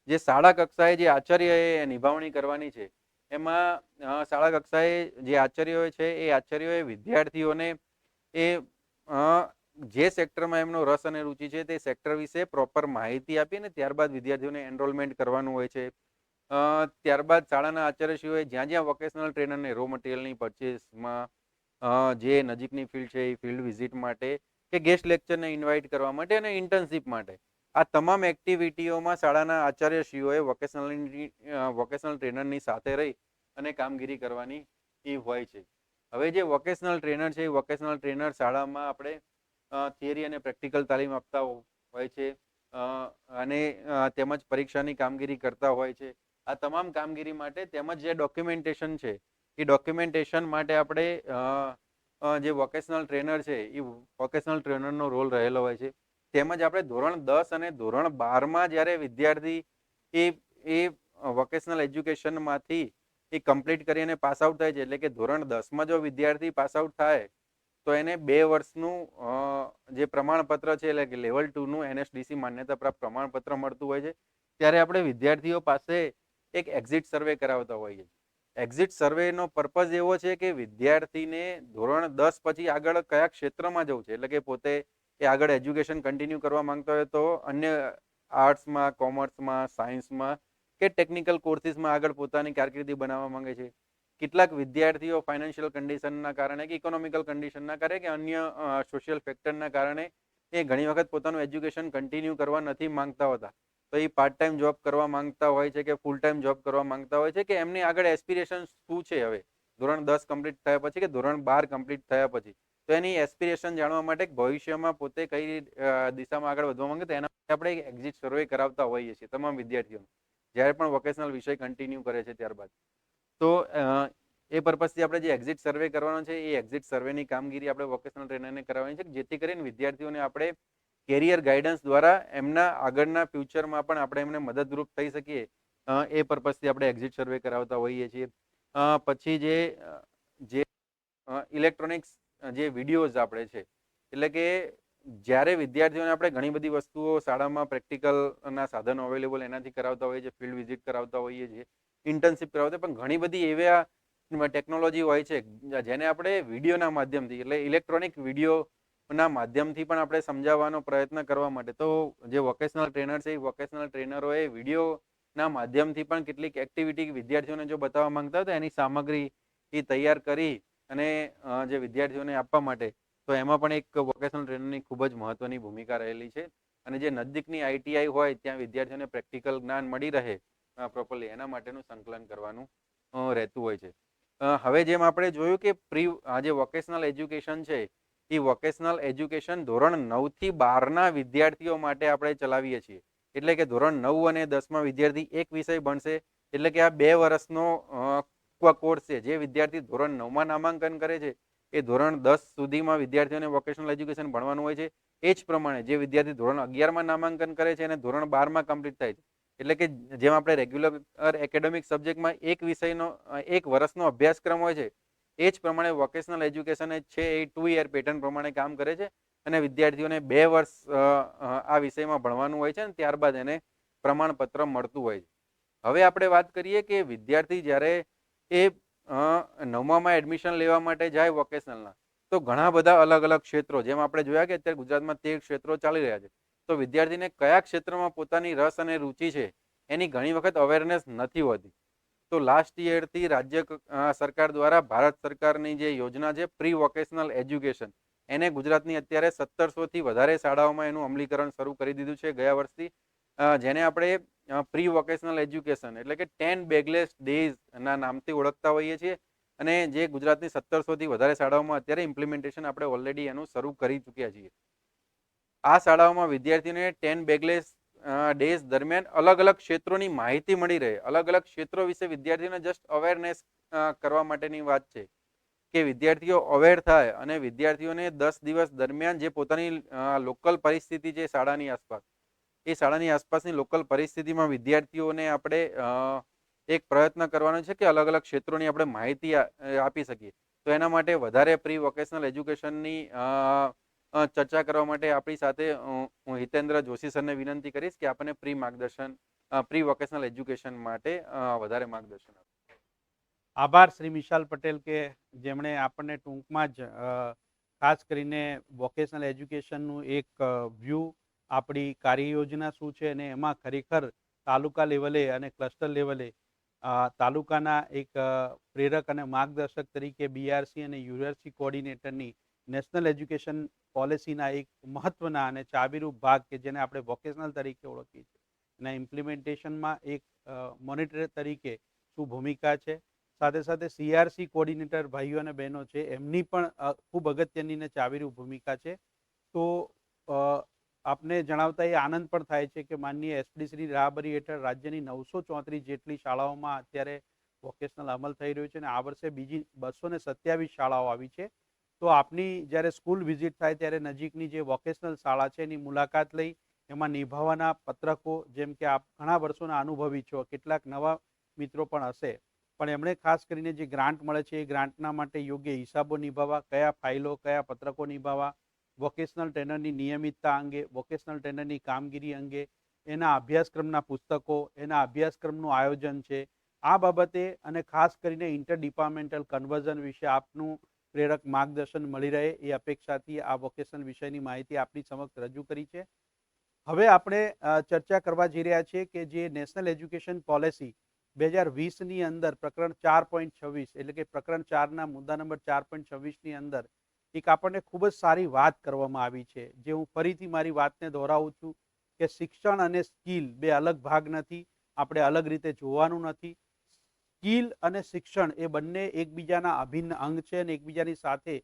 જે શાળા કક્ષાએ જે આચાર્યએ નિભાવણી કરવાની છે એમાં શાળા કક્ષાએ જે આચાર્યો છે એ આચાર્યોએ વિદ્યાર્થીઓને એ જે સેક્ટરમાં એમનો રસ અને રુચિ છે તે સેક્ટર વિશે પ્રોપર માહિતી આપી અને ત્યારબાદ વિદ્યાર્થીઓને એનરોલમેન્ટ કરવાનું હોય છે. ત્યારબાદ શાળાના આચાર્યશ્રીઓએ જ્યાં જ્યાં વોકેશનલ ટ્રેનરને રો મટીરિયલની પરચેસમાં, જે નજીકની ફિલ્ડ છે એ ફિલ્ડ વિઝિટ માટે કે ગેસ્ટ લેક્ચરને ઇન્વાઇટ કરવા માટે અને ઇન્ટર્નશીપ માટે, આ તમામ એક્ટિવિટીઓમાં શાળાના આચાર્યશ્રીઓએ વોકેશનલ ટ્રેનરની સાથે રહી અને કામગીરી કરવાની એ હોય છે. હવે જે વોકેશનલ ટ્રેનર છે એ વોકેશનલ ટ્રેનર શાળામાં આપણે થિયરી અને પ્રેક્ટિકલ તાલીમ આપતા હોય છે અને તેમજ પરીક્ષાની કામગીરી કરતા હોય છે. આ તમામ કામગીરી માટે તેમજ જે ડોક્યુમેન્ટેશન છે એ ડોક્યુમેન્ટેશન માટે આપણે જે વોકેશનલ ટ્રેનર છે એ વોકેશનલ ટ્રેનરનો રોલ રહેલો હોય છે. તેમજ આપણે ધોરણ 10 અને ધોરણ 12માં જ્યારે વિદ્યાર્થી એ વોકેશનલ એજ્યુકેશનમાંથી એ કમ્પ્લીટ કરીને પાસ આઉટ થાય છે, એટલે કે ધોરણ 10માં જો વિદ્યાર્થી પાસ આઉટ થાય તો એને 2 વર્ષનું જે પ્રમાણપત્ર છે એટલે કે લેવલ 2નું NSDC માન્યતા પ્રાપ્ત પ્રમાણપત્ર મળતું હોય છે. ત્યારે આપણે વિદ્યાર્થીઓ પાસે એક એક્ઝિટ સર્વે કરાવતા હોઈએ છીએ. એક્ઝિટ સર્વેનો પર્પઝ એવો છે કે વિદ્યાર્થીને ધોરણ 10 પછી આગળ કયા ક્ષેત્રમાં જવું છે, એટલે કે પોતે એ આગળ એજ્યુકેશન કન્ટિન્યુ કરવા માંગતા હોય તો અન્ય આર્ટ્સમાં, કોમર્સમાં, સાયન્સમાં કે ટેકનિકલ કોર્સિસમાં આગળ પોતાની કારકિર્દી બનાવવા માંગે છે. કેટલાક વિદ્યાર્થીઓ ફાઇનાન્શિયલ કન્ડિશનના કારણે કે ઇકોનોમિકલ કન્ડિશનના કારણે કે અન્ય સોશિયલ ફેક્ટરના કારણે એ ઘણી વખત પોતાનું એજ્યુકેશન કન્ટિન્યુ કરવા નથી માંગતા હોતા, તો એ પાર્ટ ટાઈમ જોબ કરવા માંગતા હોય છે કે ફૂલ ટાઈમ જોબ કરવા માંગતા હોય છે કે એમની આગળ એસ્પિરેશન શું છે હવે ધોરણ 10 કમ્પ્લીટ થયા પછી કે ધોરણ 12 કમ્પ્લીટ થયા પછી, તો એની એસ્પિરેશન જાણવા માટે ભવિષ્યમાં પોતે કઈ દિશામાં આગળ વધવા માંગે તો એના માટે આપણે એક્ઝિટ સર્વે કરાવતા હોઈએ છીએ તમામ વિદ્યાર્થીઓ જ્યારે પણ વોકેશનલ વિષય કન્ટિન્યુ કરે છે ત્યારબાદ. તો એ પર્પઝથી આપણે જે એક્ઝિટ સર્વે કરવાનો છે એ એક્ઝિટ સર્વેની કામગીરી આપણે વોકેશનલ ટ્રેનરને કરાવવાની છે, જેથી કરીને વિદ્યાર્થીઓને આપણે કેરિયર ગાઈડન્સ દ્વારા એમના આગળના ફ્યુચરમાં પણ આપણે એમને મદદરૂપ થઈ શકીએ એ પર્પઝથી આપણે એક્ઝિટ સર્વે કરાવતા હોઈએ છીએ. પછી જે ઇલેક્ટ્રોનિક્સ જે વિડીયોઝ આપણે છે, એટલે કે જ્યારે વિદ્યાર્થીઓને આપણે ઘણી બધી વસ્તુઓ શાળામાં પ્રેક્ટિકલના સાધનો અવેલેબલ એનાથી કરાવતા હોઈએ છીએ, ફિલ્ડ વિઝિટ કરાવતા હોઈએ છીએ, ઇન્ટર્નશિપ કરાવતા, પણ ઘણી બધી એવા ટેકનોલોજી હોય છે જેને આપણે વિડીયોના માધ્યમથી એટલે ઇલેક્ટ્રોનિક વિડીયોના માધ્યમથી પણ આપણે સમજાવવાનો પ્રયત્ન કરવા માટે તો જે વોકેશનલ ટ્રેનર છે એ વોકેશનલ ટ્રેનરોએ વિડીયોના માધ્યમથી પણ કેટલીક એક્ટિવિટી વિદ્યાર્થીઓને જો બતાવવા માંગતા હોય તો એની સામગ્રી એ તૈયાર કરી અને જે વિદ્યાર્થીઓને આપવા માટે તો એમાં પણ એક વોકેશનલ ટ્રેનરની ખૂબ જ મહત્વની ભૂમિકા રહેલી છે. અને જે નજીકની આઈટીઆઈ હોય ત્યાં વિદ્યાર્થીઓને પ્રેક્ટિકલ જ્ઞાન મળી રહે પ્રોપરલી એના માટેનું સંકલન કરવાનું રહેતું હોય છે. હવે જેમ આપણે જોયું કે જે વોકેશનલ એજ્યુકેશન છે એ વોકેશનલ એજ્યુકેશન ધોરણ 9 થી 12ના વિદ્યાર્થીઓ માટે આપણે ચલાવીએ છીએ. એટલે કે ધોરણ 9 અને 10માં વિદ્યાર્થી એક વિષય ભણશે, એટલે કે આ 2 વર્ષનો કોર્સ છે. જે વિદ્યાર્થી ધોરણ 9માં નામાંકન કરે છે એ ધોરણ 10 સુધીમાં વિદ્યાર્થીઓને વોકેશનલ એજ્યુકેશન ભણવાનું હોય છે. એ જ પ્રમાણે જે વિદ્યાર્થી ધોરણ 11માં નામાંકન કરે છે અને ધોરણ 12માં કમ્પ્લીટ થાય છે, એટલે કે જેમ આપણે રેગ્યુલર એકેડેમિક સબ્જેક્ટમાં એક વિષયનો 1 વર્ષનો અભ્યાસક્રમ હોય છે, એ જ પ્રમાણે વોકેશનલ એજ્યુકેશન છે એ 2 યર પેટર્ન પ્રમાણે કામ કરે છે અને વિદ્યાર્થીઓને 2 વર્ષ આ વિષયમાં ભણવાનું હોય છે અને ત્યારબાદ એને પ્રમાણપત્ર મળતું હોય છે. હવે આપણે વાત કરીએ કે વિદ્યાર્થી જ્યારે એ 9માં એડમિશન લેવા માટે જાય વોકેશનલના, તો ઘણા બધા અલગ અલગ ક્ષેત્રો, જેમ આપણે જોયા કે અત્યારે ગુજરાતમાં 13 ક્ષેત્રો ચાલી રહ્યા છે, તો વિદ્યાર્થીને કયા ક્ષેત્રમાં પોતાની રસ અને રુચિ છે એની ઘણી વખત અવેરનેસ નથી હોતી. તો લાસ્ટ યરથી રાજ્ય સરકાર દ્વારા ભારત સરકારની જે યોજના છે પ્રી વોકેશનલ એજ્યુકેશન, એને ગુજરાતની અત્યારે 1700થી વધારે શાળાઓમાં એનું અમલીકરણ શરૂ કરી દીધું છે ગયા વર્ષથી, જેને આપણે પ્રી વોકેશનલ એજ્યુકેશન એટલે કે 10 બેગલેસ ડેઝના નામથી ઓળખતા હોઈએ છીએ. અને જે ગુજરાતની 1700થી વધારે શાળાઓમાં અત્યારે ઇમ્પ્લિમેન્ટેશન આપણે ઓલરેડી એનું શરૂ કરી ચૂક્યા છીએ. આ શાળાઓમાં વિદ્યાર્થીઓને 10 બેગલેસ ડેઝ દરમિયાન અલગ અલગ ક્ષેત્રોની માહિતી મળી રહે, અલગ અલગ ક્ષેત્રો વિશે વિદ્યાર્થીઓને જસ્ટ અવેરનેસ કરવા માટેની વાત છે કે વિદ્યાર્થીઓ અવેર થાય અને વિદ્યાર્થીઓને 10 દિવસ દરમિયાન જે પોતાની લોકલ પરિસ્થિતિ છે શાળાની આસપાસ, એ શાળાની આસપાસની લોકલ પરિસ્થિતિમાં વિદ્યાર્થીઓને આપણે એક પ્રયત્ન કરવાનો છે કે અલગ અલગ ક્ષેત્રોની આપણે માહિતી આપી શકીએ. તો એના માટે વધારે પ્રી વોકેશનલ એજ્યુકેશનની ચર્ચા કરવા માટે આપણી સાથે હું હિતેન્દ્ર જોશી સરને વિનંતી કરીશ કે આપણને પ્રી વોકેશનલ એજ્યુકેશન માટે વધારે માર્ગદર્શન આપે. આભાર શ્રી વિશાલ પટેલ કે જેમણે આપણને ટૂંકમાં જ ખાસ કરીને વોકેશનલ એજ્યુકેશનનું એક વ્યૂ, આપણી કાર્ય યોજના શું છે અને એમાં ખરેખર તાલુકા લેવલે અને ક્લસ્ટર લેવલે તાલુકાના એક પ્રેરક અને માર્ગદર્શક તરીકે બીઆરસી અને યુઆરસી કોઓર્ડિનેટરની નેશનલ એજ્યુકેશન પોલિસીના એક મહત્વના અને ચાવીરૂપ ભાગ કે જેને આપણે વોકેશનલ તરીકે ઓળખીએ છીએ, એના ઇમ્પ્લિમેન્ટેશનમાં એક મોનિટર તરીકે શું ભૂમિકા છે, સાથે સાથે સીઆરસી કોઓર્ડિનેટર ભાઈઓ અને બહેનો છે એમની પણ ખૂબ અગત્યની અને ચાવીરૂપ ભૂમિકા છે. તો આપને જણાવતા એ આનંદ પણ થાય છે કે માનનીય એસડી શ્રી રાહબરી હેઠળ રાજ્યની 934 જેટલી શાળાઓમાં અત્યારે વોકેશનલ અમલ થઈ રહ્યું છે અને આ વર્ષે બીજી 227 શાળાઓ આવી છે. તો આપની જ્યારે સ્કૂલ વિઝિટ થાય ત્યારે નજીકની જે વોકેશનલ શાળા છે એની મુલાકાત લઈ એમાં નિભાવવાના પત્રકો, જેમ કે આપ ઘણા વર્ષોના અનુભવી છો, કેટલાક નવા મિત્રો પણ હશે, પણ એમણે ખાસ કરીને જે ગ્રાન્ટ મળે છે એ ગ્રાન્ટના માટે યોગ્ય હિસાબો નિભાવવા, કયા ફાઇલો, કયા પત્રકો નિભાવવા, વોકેશનલ ટ્રેનરની નિયમિતતા અંગે, વોકેશનલ ટ્રેનરની કામગીરી અંગે, એના અભ્યાસક્રમના પુસ્તકો, એના અભ્યાસક્રમનું આયોજન છે, આ બાબતે અને ખાસ કરીને ઇન્ટરડિપાર્ટમેન્ટલ કન્વર્ઝન વિશે આપનું પ્રેરક માર્ગદર્શન મળી રહે એ અપેક્ષાથી આ વોકેશનલ વિષયની માહિતી આપની સમક્ષ રજૂ કરી છે. હવે આપણે ચર્ચા કરવા જઈ રહ્યા છીએ કે જે નેશનલ એજ્યુકેશન પોલિસી 2020ની અંદર પ્રકરણ 4.26 એટલે કે પ્રકરણ 4ના મુદ્દા નંબર 4.26ની અંદર એક આપણને ખૂબ જ સારી વાત કરવામાં આવી છે, જે હું ફરીથી મારી વાતને દોહરાવું છું કે શિક્ષણ અને સ્કિલ બે અલગ ભાગ નથી, આપણે અલગ રીતે જોવાનું નથી. સ્કિલ અને શિક્ષણ એ બંને એકબીજાના અભિન્ન અંગ છે અને એકબીજાની સાથે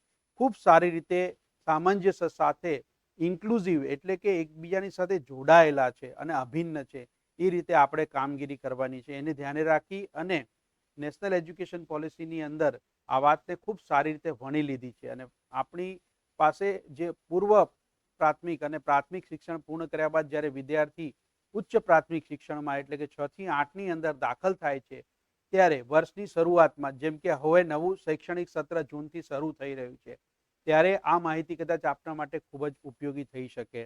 ખૂબ સારી રીતે સામંજસ્ય સાથે ઇન્ક્લુઝિવ એટલે કે એકબીજાની સાથે જોડાયેલા છે અને અભિન્ન છે. એ રીતે આપણે કામગીરી કરવાની છે. એને ધ્યાને રાખી અને નેશનલ એજ્યુકેશન પોલિસીની અંદર આ વાતને ખૂબ સારી રીતે વણી લીધી છે અને આપણી પાસે જે પૂર્વ પ્રાથમિક અને પ્રાથમિક શિક્ષણ પૂર્ણ કર્યા બાદ જ્યારે વિદ્યાર્થી ઉચ્ચ પ્રાથમિક શિક્ષણમાં એટલે કે 6 થી 8ની અંદર દાખલ થાય છે ત્યારે વર્ષની શરૂઆતમાં, જેમ કે હવે નવું શૈક્ષણિક સત્ર જૂનથી શરૂ થઈ રહ્યું છે, ત્યારે આ માહિતી કદાચ આપના માટે ખૂબ જ ઉપયોગી થઈ શકે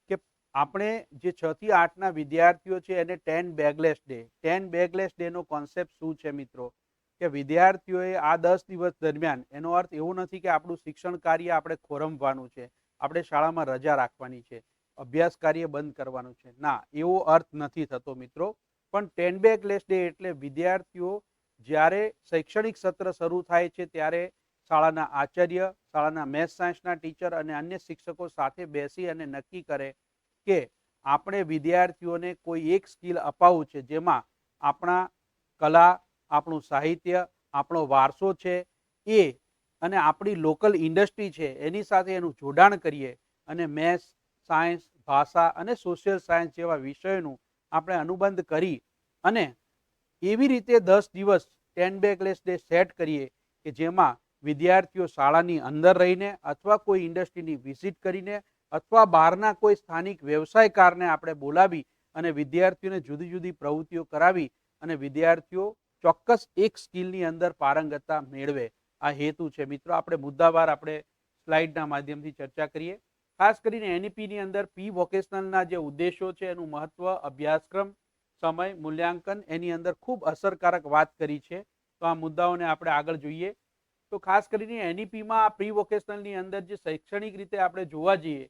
કે આપણે જે 6 થી 8ના વિદ્યાર્થીઓ છે એને 10 બેગલેસ ડે 10 બેગલેસ ડેનો કોન્સેપ્ટ શું છે મિત્રો? કે વિદ્યાર્થીઓએ આ 10 દિવસ દરમિયાન, એનો અર્થ એવો નથી કે આપણું શિક્ષણ કાર્ય આપણે ખોરંભવાનું છે, આપણે શાળામાં રજા રાખવાની છે, અભ્યાસ કાર્ય બંધ કરવાનું છે, ના, એવો અર્થ નથી થતો મિત્રો. પણ 10 બેગલેસ ડે એટલે વિદ્યાર્થીઓ જ્યારે શૈક્ષણિક સત્ર શરૂ થાય છે ત્યારે શાળાના આચાર્ય, શાળાના મેથ્સ સાયન્સના ટીચર અને અન્ય શિક્ષકો સાથે બેસી અને નક્કી કરે કે આપણે વિદ્યાર્થીઓને કોઈ એક સ્કિલ અપાવવું છે, જેમાં આપણા કલા, આપણું સાહિત્ય, આપણો વારસો છે એ અને આપણી લોકલ ઇન્ડસ્ટ્રી છે એની સાથે એનું જોડાણ કરીએ અને મેથ્સ, સાયન્સ, ભાષા અને સોશિયલ સાયન્સ જેવા વિષયોનું આપણે અનુબંધ કરી અને એવી રીતે 10 દિવસ 10 બેગલેસ ડે સેટ કરીએ કે જેમાં વિદ્યાર્થીઓ શાળાની અંદર રહીને અથવા કોઈ ઇન્ડસ્ટ્રીની વિઝિટ કરીને અથવા બહારના કોઈ સ્થાનિક વ્યવસાયકારને આપણે બોલાવી અને વિદ્યાર્થીઓને જુદી જુદી પ્રવૃત્તિઓ કરાવી અને વિદ્યાર્થીઓ ચોક્કસ એક સ્કિલની અંદર પારંગતતા મેળવે. આ હેતુ છે મિત્રો. આપણે મુદ્દાવાર આપણે સ્લાઇડના માધ્યમથી ચર્ચા કરીએ. ખાસ કરીને એનઈપીની અંદર પી વોકેશનલના જે ઉદ્દેશો છે એનું મહત્વ, અભ્યાસક્રમ, સમય, મૂલ્યાંકન એની અંદર ખૂબ અસરકારક વાત કરી છે. તો આ મુદ્દાઓને આપણે આગળ જોઈએ તો ખાસ કરીને એનઈપીમાં પ્રી વોકેશનલની અંદર જે શૈક્ષણિક રીતે આપણે જોવા જઈએ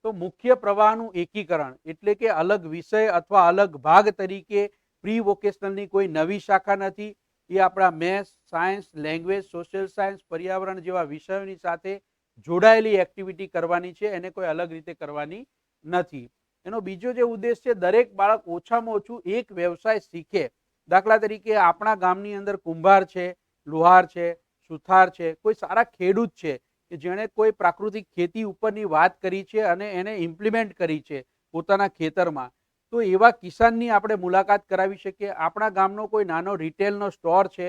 તો મુખ્ય પ્રવાહનું એકીકરણ એટલે કે અલગ વિષય અથવા અલગ ભાગ તરીકે પ્રી વોકેશનલની કોઈ નવી શાખા નથી. એ આપણા maths, science, language, social science, પર્યાવરણ જેવા વિષયોની સાથે જોડાયેલી એક્ટિવિટી કરવાની છે, એને કોઈ અલગ રીતે કરવાની નથી. એનો બીજો જે ઉદ્દેશ છે, દરેક બાળક ઓછામાં ઓછું એક વ્યવસાય શીખે. દાખલા તરીકે આપણા ગામની અંદર કુંભાર છે, લુહાર છે, સુથાર છે, કોઈ સારા ખેડૂત છે કે જેણે કોઈ પ્રાકૃતિક ખેતી ઉપરની વાત કરી છે અને એને ઇમ્પ્લિમેન્ટ કરી છે પોતાના ખેતરમાં, તો એવા કિસાનની આપણે મુલાકાત કરાવી શકીએ. આપણા ગામનો કોઈ નાનો રિટેલનો સ્ટોર છે,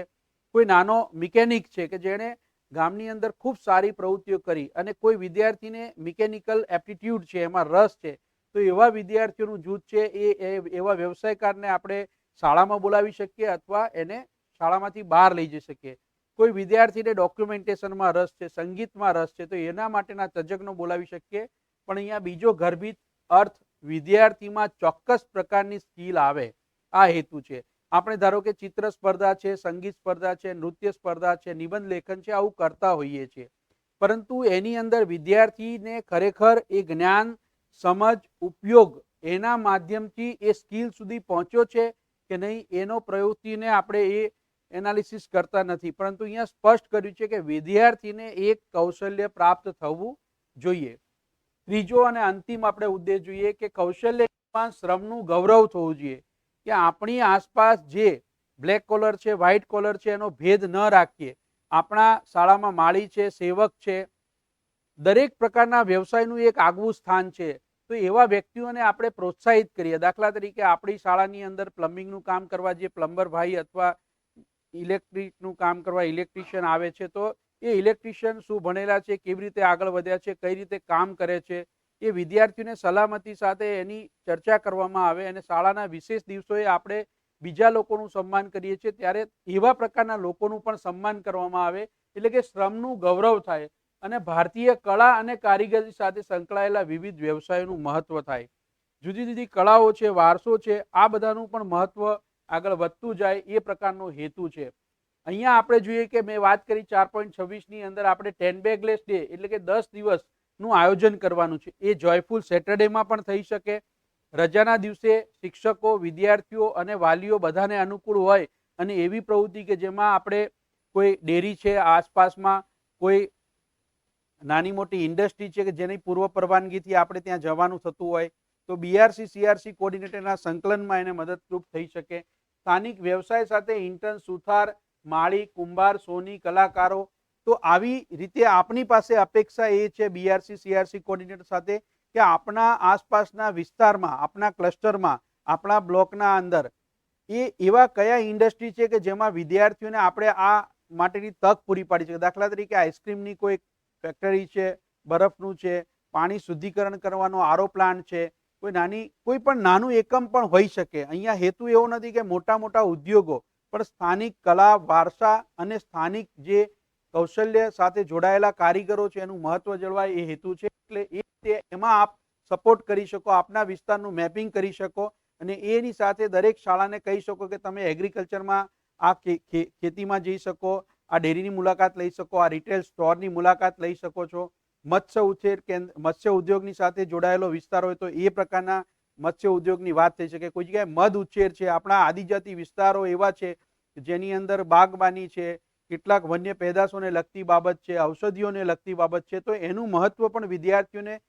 કોઈ નાનો મિકેનિક છે કે જેણે ગામની અંદર ખૂબ સારી પ્રવૃત્તિઓ કરી અને કોઈ વિદ્યાર્થીને મિકેનિકલ એપ્ટિટ્યૂડ છે, એમાં રસ છે, તો એવા વિદ્યાર્થીઓનું જૂથ છે એ એવા વ્યવસાયકારને આપણે શાળામાં બોલાવી શકીએ અથવા એને શાળામાંથી બહાર લઈ જઈ શકીએ. કોઈ વિદ્યાર્થીને ડોક્યુમેન્ટેશનમાં રસ છે, સંગીતમાં રસ છે, તો એના માટેના તજજ્ઞો બોલાવી શકીએ. પણ અહીંયા બીજો ગર્ભિત અર્થ વિદ્યાર્થીમાં ચોક્કસ પ્રકારની સ્કિલ આવે, આ હેતુ છે. આપણે ધારો કે ચિત્ર સ્પર્ધા છે, સંગીત સ્પર્ધા છે, નૃત્ય સ્પર્ધા છે, નિબંધ લેખન છે, આવું કરતા હોઈએ છીએ. પરંતુ એની અંદર વિદ્યાર્થીને ખરેખર એ જ્ઞાન, સમજ, ઉપયોગ એના માધ્યમથી એ સ્કિલ સુધી પહોંચ્યો છે કે નહીં એનો પ્રવૃત્તિને આપણે એ એનાલિસિસ કરતા નથી. પરંતુ અહીંયા સ્પષ્ટ કર્યું છે કે વિદ્યાર્થીને એક કૌશલ્ય પ્રાપ્ત થવું જોઈએ. ત્રીજો અને અંતિમ આપણે ઉદ્દેશ જોઈએ કે કૌશલ્યમાં શ્રમનું ગૌરવ થવું જોઈએ, કે આપણી આસપાસ જે બ્લેક કોલર છે, વ્હાઇટ કોલર છે, એનો ભેદ ન રાખીએ. આપણા શાળામાં માળી છે, સેવક છે, દરેક પ્રકારના વ્યવસાયનું એક આગવું સ્થાન છે. તો એવા વ્યક્તિઓને આપણે પ્રોત્સાહિત કરીએ. દાખલા તરીકે આપણી શાળાની અંદર પ્લમ્બિંગનું કામ કરવા જે પ્લમ્બર ભાઈ અથવા ઇલેક્ટ્રિકનું કામ કરવા ઇલેક્ટ્રિશિયન આવે છે, તો એ ઇલેક્ટ્રિશિયન શું ભણેલા છે, કેવી રીતે આગળ વધ્યા છે, કઈ રીતે કામ કરે છે, એ વિદ્યાર્થીઓને સલામતી સાથે એની ચર્ચા કરવામાં આવે. અને શાળાના વિશેષ દિવસોએ આપણે બીજા લોકોનું સન્માન કરીએ છીએ ત્યારે એવા પ્રકારના લોકોનું પણ સન્માન કરવામાં આવે, એટલે કે શ્રમનું ગૌરવ થાય અને ભારતીય કળા અને કારીગરી સાથે સંકળાયેલા વિવિધ વ્યવસાયોનું મહત્વ થાય. જુદી જુદી કળાઓ છે, વારસો છે, આ બધાનું પણ મહત્વ આગળ વધતું જાય એ પ્રકારનો હેતુ છે. અહીંયા આપણે જોઈએ કે મેં વાત કરી 4.26ની અંદર આપણે 10 બેગલેસ ડે એટલે કે 10 દિવસનું આયોજન કરવાનું છે. એ જોયફુલ સેટરડેમાં પણ થઈ શકે, રજાના દિવસે શિક્ષકો, વિદ્યાર્થીઓ અને વાલીઓ બધાને અનુકૂળ હોય અને એવી પ્રવૃત્તિ કે જેમાં આપણે કોઈ ડેરી છે આસપાસમાં, કોઈ નાની મોટી ઇન્ડસ્ટ્રી છે કે જેની પૂર્વ પરવાનગીથી આપણે ત્યાં જવાનું થતું હોય તો બીઆરસી સીઆરસી કોર્ડિનેટરના સંકલનમાં એને મદદરૂપ થઈ શકે. સ્થાનિક વ્યવસાય સાથે ઇન્ટર્ન, સુથાર, માળી, કુંભાર, સોની, કલાકારો, તો આવી રીતે આપણી પાસે અપેક્ષા એ છે બીઆરસી સીઆરસી કોર્ડિનેટર સાથે કે આપણા આસપાસના વિસ્તારમાં, આપણા ક્લસ્ટરમાં, આપણા બ્લોકના અંદર એ એવા કયા ઇન્ડસ્ટ્રી છે કે જેમાં વિદ્યાર્થીઓને આપણે આ માટેની તક પૂરી પાડી છે. દાખલા તરીકે આઈસ્ક્રીમની કોઈ ફેક્ટરી છે, બરફનું છે, પાણી શુદ્ધિકરણ કરવાનો આરો પ્લાન્ટ છે, કોઈ પણ નાનું એકમ પણ હોઈ શકે. અહીંયા હેતુ એવો નથી કે મોટા મોટા ઉદ્યોગો, પણ સ્થાનિક કલા, વારસા અને સ્થાનિક જે કૌશલ્ય સાથે જોડાયેલા કારીગરો છે એનું મહત્વ જળવાય એ હેતુ છે. એટલે એ રીતે એમાં આપ સપોર્ટ કરી શકો, આપના વિસ્તારનું મેપિંગ કરી શકો અને એની સાથે દરેક શાળાને કહી શકો કે તમે એગ્રીકલ્ચરમાં આ ખેતીમાં જઈ શકો, આ ડેરીની મુલાકાત લઈ શકો, આ રિટેલ સ્ટોરની મુલાકાત લઈ શકો છો. મત્સ્ય ઉછેર કેન્દ્ર, મત્સ્ય ઉદ્યોગની સાથે જોડાયેલો વિસ્તાર હોય તો એ પ્રકારના મત્સ્ય ઉદ્યોગની વાત થઈ શકે. કોઈ જગ્યાએ મધ ઉછેર છે, આપણા આદિજાતિ વિસ્તારો એવા છે જેની અંદર બાગબાની છે, કેટલાક વન્ય પેદાશોને લગતી બાબત છે, ઔષધિઓને લગતી બાબત છે, તો એનું મહત્વ પણ વિદ્યાર્થીઓને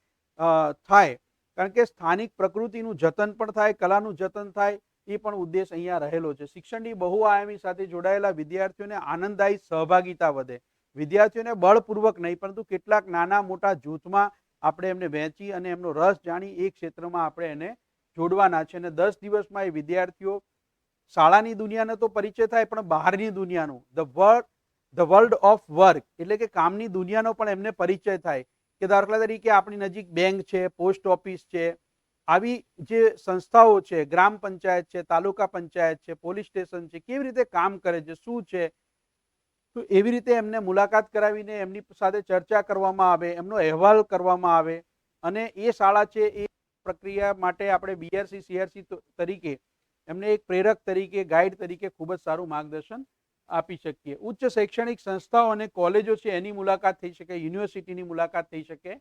થાય. કારણ કે સ્થાનિક પ્રકૃતિનું જતન પણ થાય, કલાનું જતન થાય, એ પણ ઉદ્દેશ અહીંયા રહેલો છે. શિક્ષણની બહુઆયામી સાથે જોડાયેલા વિદ્યાર્થીઓને આનંદદાયી સહભાગિતા વધે. વિદ્યાર્થીઓને બળપૂર્વક નહીં પરંતુ કેટલાક નાના મોટા જૂથમાં આપણે એમને વહેંચી અને એમનો રસ જાણી એ ક્ષેત્રમાં આપણે એને જોડવાના છે. અને 10 દિવસમાં એ વિદ્યાર્થીઓ શાળાની દુનિયાનો તો પરિચય થાય પણ બહારની દુનિયાનું, ધ વર્લ્ડ ઓફ વર્ક એટલે કે કામની દુનિયાનો પણ એમને પરિચય થાય. કે દાખલા તરીકે આપણી નજીક બેંક છે, પોસ્ટ ઓફિસ છે, આવી જે સંસ્થાઓ છે, ગ્રામ પંચાયત છે, તાલુકા પંચાયત છે, પોલીસ સ્ટેશન છે, કેવી રીતે કામ કરે છે, શું છે, તો એવી રીતે એમને મુલાકાત કરાવીને એમની સાથે ચર્ચા કરવામાં આવે, એમનો અહેવાલ કરવામાં આવે અને એ શાળા છે એ પ્રક્રિયા માટે આપણે બીઆરસી સીઆરસી તરીકે એમને એક પ્રેરક તરીકે, ગાઈડ તરીકે ખૂબ જ સારું માર્ગદર્શન આપી શકીએ. ઉચ્ચ શૈક્ષણિક સંસ્થાઓ અને કોલેજો છે એની મુલાકાત થઈ શકે, યુનિવર્સિટીની મુલાકાત થઈ શકે.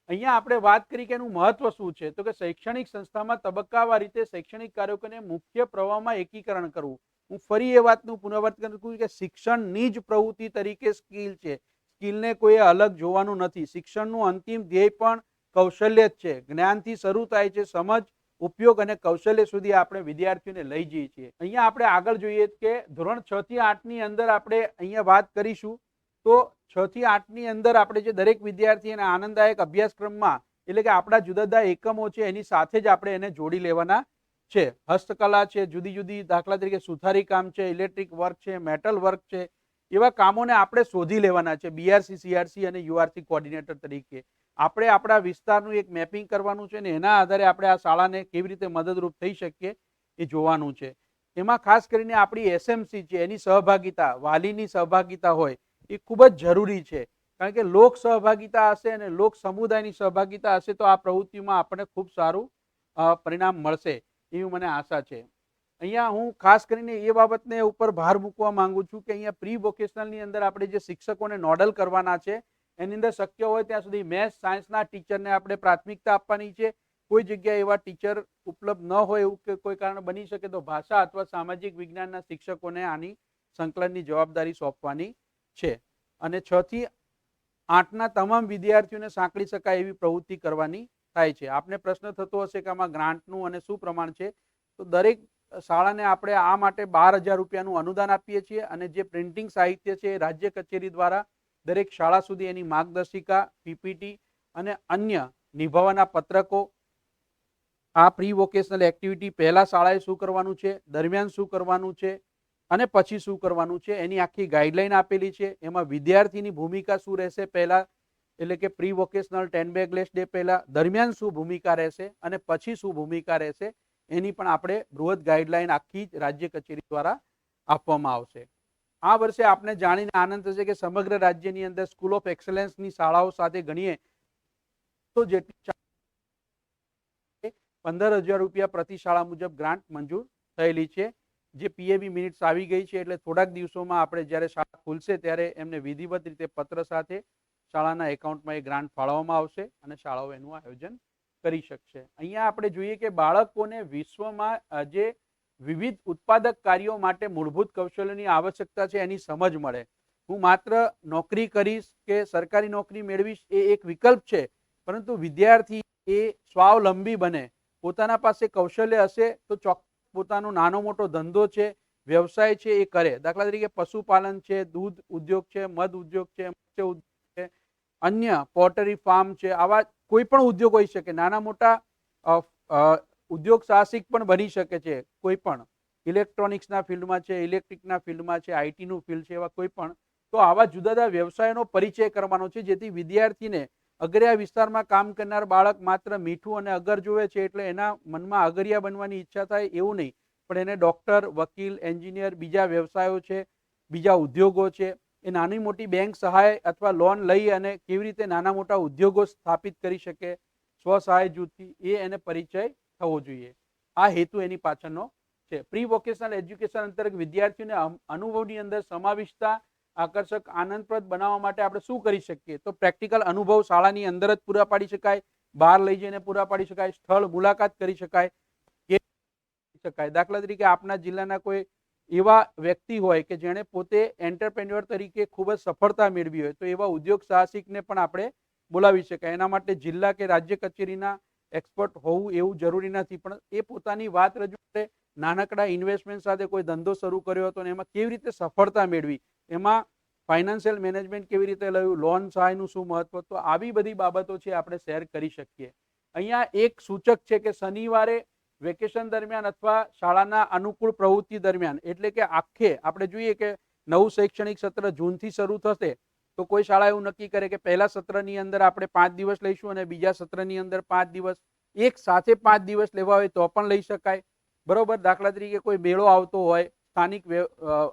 અહીંયા આપણે વાત કરી કે એનું મહત્વ શું છે, તો કે શૈક્ષણિક સંસ્થામાં તબક્કાવાર રીતે શૈક્ષણિક કાર્યક્રમને મુખ્ય પ્રવાહમાં એકીકરણ કરવું. હું ફરી એ વાતનું પુનરાવર્તન કરું કે શિક્ષણની જ પ્રવૃત્તિ તરીકે સ્કિલ છે, સ્કિલને કોઈ અલગ જોવાનું નથી. શિક્ષણનું અંતિમ ધ્યેય પણ કૌશલ્ય જ છે. જ્ઞાનથી શરૂ થાય છે, સમજ, ઉપયોગ અને કૌશલ્ય સુધી આપણે વિદ્યાર્થીઓને લઈ જઈએ છીએ. અહીંયા આપણે આગળ જોઈએ કે ધોરણ 6 થી 8 ની અંદર આપણે અહીંયા વાત કરીશું તો 6 થી 8 ની અંદર આપણે જે દરેક વિદ્યાર્થી અને આનંદદાયક અભ્યાસક્રમમાં એટલે કે આપણા જુદા જુદા એકમો છે એની સાથે જ આપણે એને જોડી લેવાના છે. હસ્તકલા છે, જુદી જુદી દાખલા તરીકે સુથારી કામ છે, ઇલેક્ટ્રિક વર્ક છે, મેટલ વર્ક છે, એવા કામોને આપણે શોધી લેવાના છે બીઆરસી સીઆરસી અને યુઆરસી કોઓર્ડિનેટર તરીકે. આપણે આપણા વિસ્તારનું એક મેપિંગ કરવાનું છે અને એના આધારે આપણે આ શાળાને કેવી રીતે મદદરૂપ થઈ શકીએ એ જોવાનું છે. એમાં ખાસ કરીને આપણી એસએમસી છે એની સહભાગિતા, વાલીની સહભાગિતા હોય એ ખૂબ જ જરૂરી છે. કારણ કે લોક સહભાગિતા હશે અને લોક સમુદાયની સહભાગિતા હશે તો આ પ્રવૃત્તિમાં આપણને ખૂબ સારું પરિણામ મળશે એવી મને આશા છે. અહીંયા હું ખાસ કરીને એ બાબતને ઉપર ભાર મૂકવા માંગુ છું કે અહીંયા પ્રી વોકેશનલની અંદર આપણે જે શિક્ષકોને નોડલ કરવાના છે એની અંદર શક્ય હોય ત્યાં સુધી મેથ્સ સાયન્સના ટીચરને આપણે પ્રાથમિકતા આપવાની છે. કોઈ જગ્યાએ એવા ટીચર ઉપલબ્ધ ન હોય એવું કે કોઈ કારણ બની શકે તો ભાષા અથવા સામાજિક વિજ્ઞાનના શિક્ષકોને આની સંકલનની જવાબદારી સોંપવાની છે. અને 6 થી 8ના તમામ વિદ્યાર્થીઓને સાંકળી શકાય એવી પ્રવૃત્તિ કરવાની થાય છે. આપને પ્રશ્ન થતો હશે કે આમાં ગ્રાન્ટનું અને શું પ્રમાણ છે, તો દરેક શાળાને આપણે આ માટે 12,000 રૂપિયાનું અનુદાન આપીએ છીએ અને જે પ્રિન્ટિંગ સાહિત્ય છે રાજ્ય કચેરી દ્વારા દરેક શાળા સુધી એની માર્ગદર્શિકા, પીપીટી અને અન્ય નિભાવવાના પત્રકો, આ પ્રી વોકેશનલ એક્ટિવિટી પહેલા શાળાએ શું કરવાનું છે, દરમિયાન શું કરવાનું છે અને પછી શું કરવાનું છે એની આખી ગાઈડલાઈન આપેલી છે. એમાં વિદ્યાર્થીની ભૂમિકા શું રહેશે પહેલા એટલે કે પ્રી વોકેશનલ 10 બેગલેસ ડે પહેલા, દરમિયાન શું ભૂમિકા રહેશે અને પછી શું ભૂમિકા રહેશે એની પણ આપણે બૃહદ ગાઈડલાઈન આખી રાજ્ય કચેરી દ્વારા આપવામાં આવશે. આ વર્ષે આપણે જાણીને આનંદ થશે કે સમગ્ર રાજ્યની અંદર સ્કૂલ ઓફ એક્સલન્સની શાળાઓ સાથે ગણીએ તો જેટલી 15,000 રૂપિયા પ્રતિ શાળા મુજબ ગ્રાન્ટ મંજૂર થયેલી છે. જે પીએબી મિનિટ્સ આવી ગઈ છે એટલે થોડાક દિવસોમાં આપણે જ્યારે શાળા ખુલશે ત્યારે એમને વિધિવત રીતે પત્ર સાથે શાળાના એકાઉન્ટમાં એ ગ્રાન્ટ ફાળવવામાં આવશે અને શાળાઓ એનું આયોજન કરી શકશે. અહીંયા આપણે જોઈએ કે બાળકોને વિશ્વમાં જે વિવિધ ઉત્પાદક કાર્યો માટે મૂળભૂત કૌશલ્યની આવશ્યકતા છે એની સમજ મળે. હું માત્ર નોકરી કરીશ કે સરકારી નોકરી મેળવીશ એ એક વિકલ્પ છે, પરંતુ વિદ્યાર્થી એ સ્વાવલંબી બને, પોતાના પાસે કૌશલ્ય હશે તો ચોક્કસ પોતાનો નાનો મોટો ધંધો છે, વ્યવસાય છે એ કરે. દાખલા તરીકે પશુપાલન છે, દૂધ ઉદ્યોગ છે, મધ ઉદ્યોગ છે, મત્સ્ય ઉદ્યોગ છે, અન્ય પોટરી ફાર્મ છે, આવા કોઈ પણ ઉદ્યોગ હોઈ શકે. નાના મોટા ઉદ્યોગ સાહસિક પણ બની શકે છે. કોઈ પણ ઇલેક્ટ્રોનિક્સના ફિલ્ડમાં છે, ઇલેક્ટ્રિકના ફિલ્ડમાં છે, આઈટીનું ફિલ્ડ છે, એવા કોઈ પણ. તો આવા જુદા જુદા વ્યવસાયનો પરિચય કરવાનો છે જેથી વિદ્યાર્થીને અગરિયા વિસ્તારમાં કામ કરનાર બાળક માત્ર મીઠું અને અગર જોવે છે એટલે એના મનમાં અગરિયા બનવાની ઈચ્છા થાય એવું નહીં, પણ એને ડોક્ટર, વકીલ, એન્જિનિયર, બીજા વ્યવસાયો છે, બીજા ઉદ્યોગો છે એ નાની મોટી બેંક સહાય અથવા લોન લઈ અને કેવી રીતે નાના મોટા ઉદ્યોગો સ્થાપિત કરી શકે સ્વસહાય જૂથથી, એ એને પરિચય થવો જોઈએ. આ હેતુ એની પાછળનો છે. પ્રી વોકેશનલ એજ્યુકેશન અંતર્ગત વિદ્યાર્થીઓને અનુભવની અંદર સમાવિષ્ટતા આકર્ષક આનંદપ્રદ બનાવવા માટે આપણે શું કરી શકીએ? તો પ્રેક્ટિકલ અનુભવ શાળાની અંદર જ પૂરા પાડી શકાય, બહાર લઈ જઈને પૂરા પાડી શકાય, સ્થળ મુલાકાત કરી શકાય. દાખલા તરીકે આપના જિલ્લાના કોઈ એવા વ્યક્તિ હોય કે જેણે પોતે એન્ટરપ્રેન્યોર તરીકે ખૂબ જ સફળતા મેળવી હોય, તો એવા ઉદ્યોગ સાહસિકને પણ આપણે બોલાવી શકાય. એના માટે જિલ્લા કે રાજ્ય કચેરીના એક્સપર્ટ હોવું એવું જરૂરી નથી, પણ એ પોતાની વાત રજૂ કરે. નાનકડા ઇન્વેસ્ટમેન્ટ સાથે કોઈ ધંધો શરૂ કર્યો હતો અને એમાં કેવી રીતે સફળતા મેળવી, એમાં ફાઇનાન્શિયલ મેનેજમેન્ટ કેવી રીતે લેવું, લોન સહાયનું શું મહત્વ, તો આવી બધી બાબતો છે આપણે શેર કરી શકીએ. અહીંયા એક સૂચક છે કે શનિવારે વેકેશન દરમિયાન અથવા શાળાના અનુકૂળ પ્રવૃત્તિ દરમિયાન, એટલે કે આખે આપણે જોઈએ કે નવું શૈક્ષણિક સત્ર જૂનથી શરૂ થશે, તો કોઈ શાળા એવું નક્કી કરે કે પહેલા સત્રની અંદર આપણે 5 દિવસ લઈશું અને બીજા સત્રની અંદર 5 દિવસ, એક સાથે 5 દિવસ લેવા હોય તો પણ લઈ શકાય. બરોબર. દાખલા તરીકે કોઈ મેળો આવતો હોય, સ્થાનિક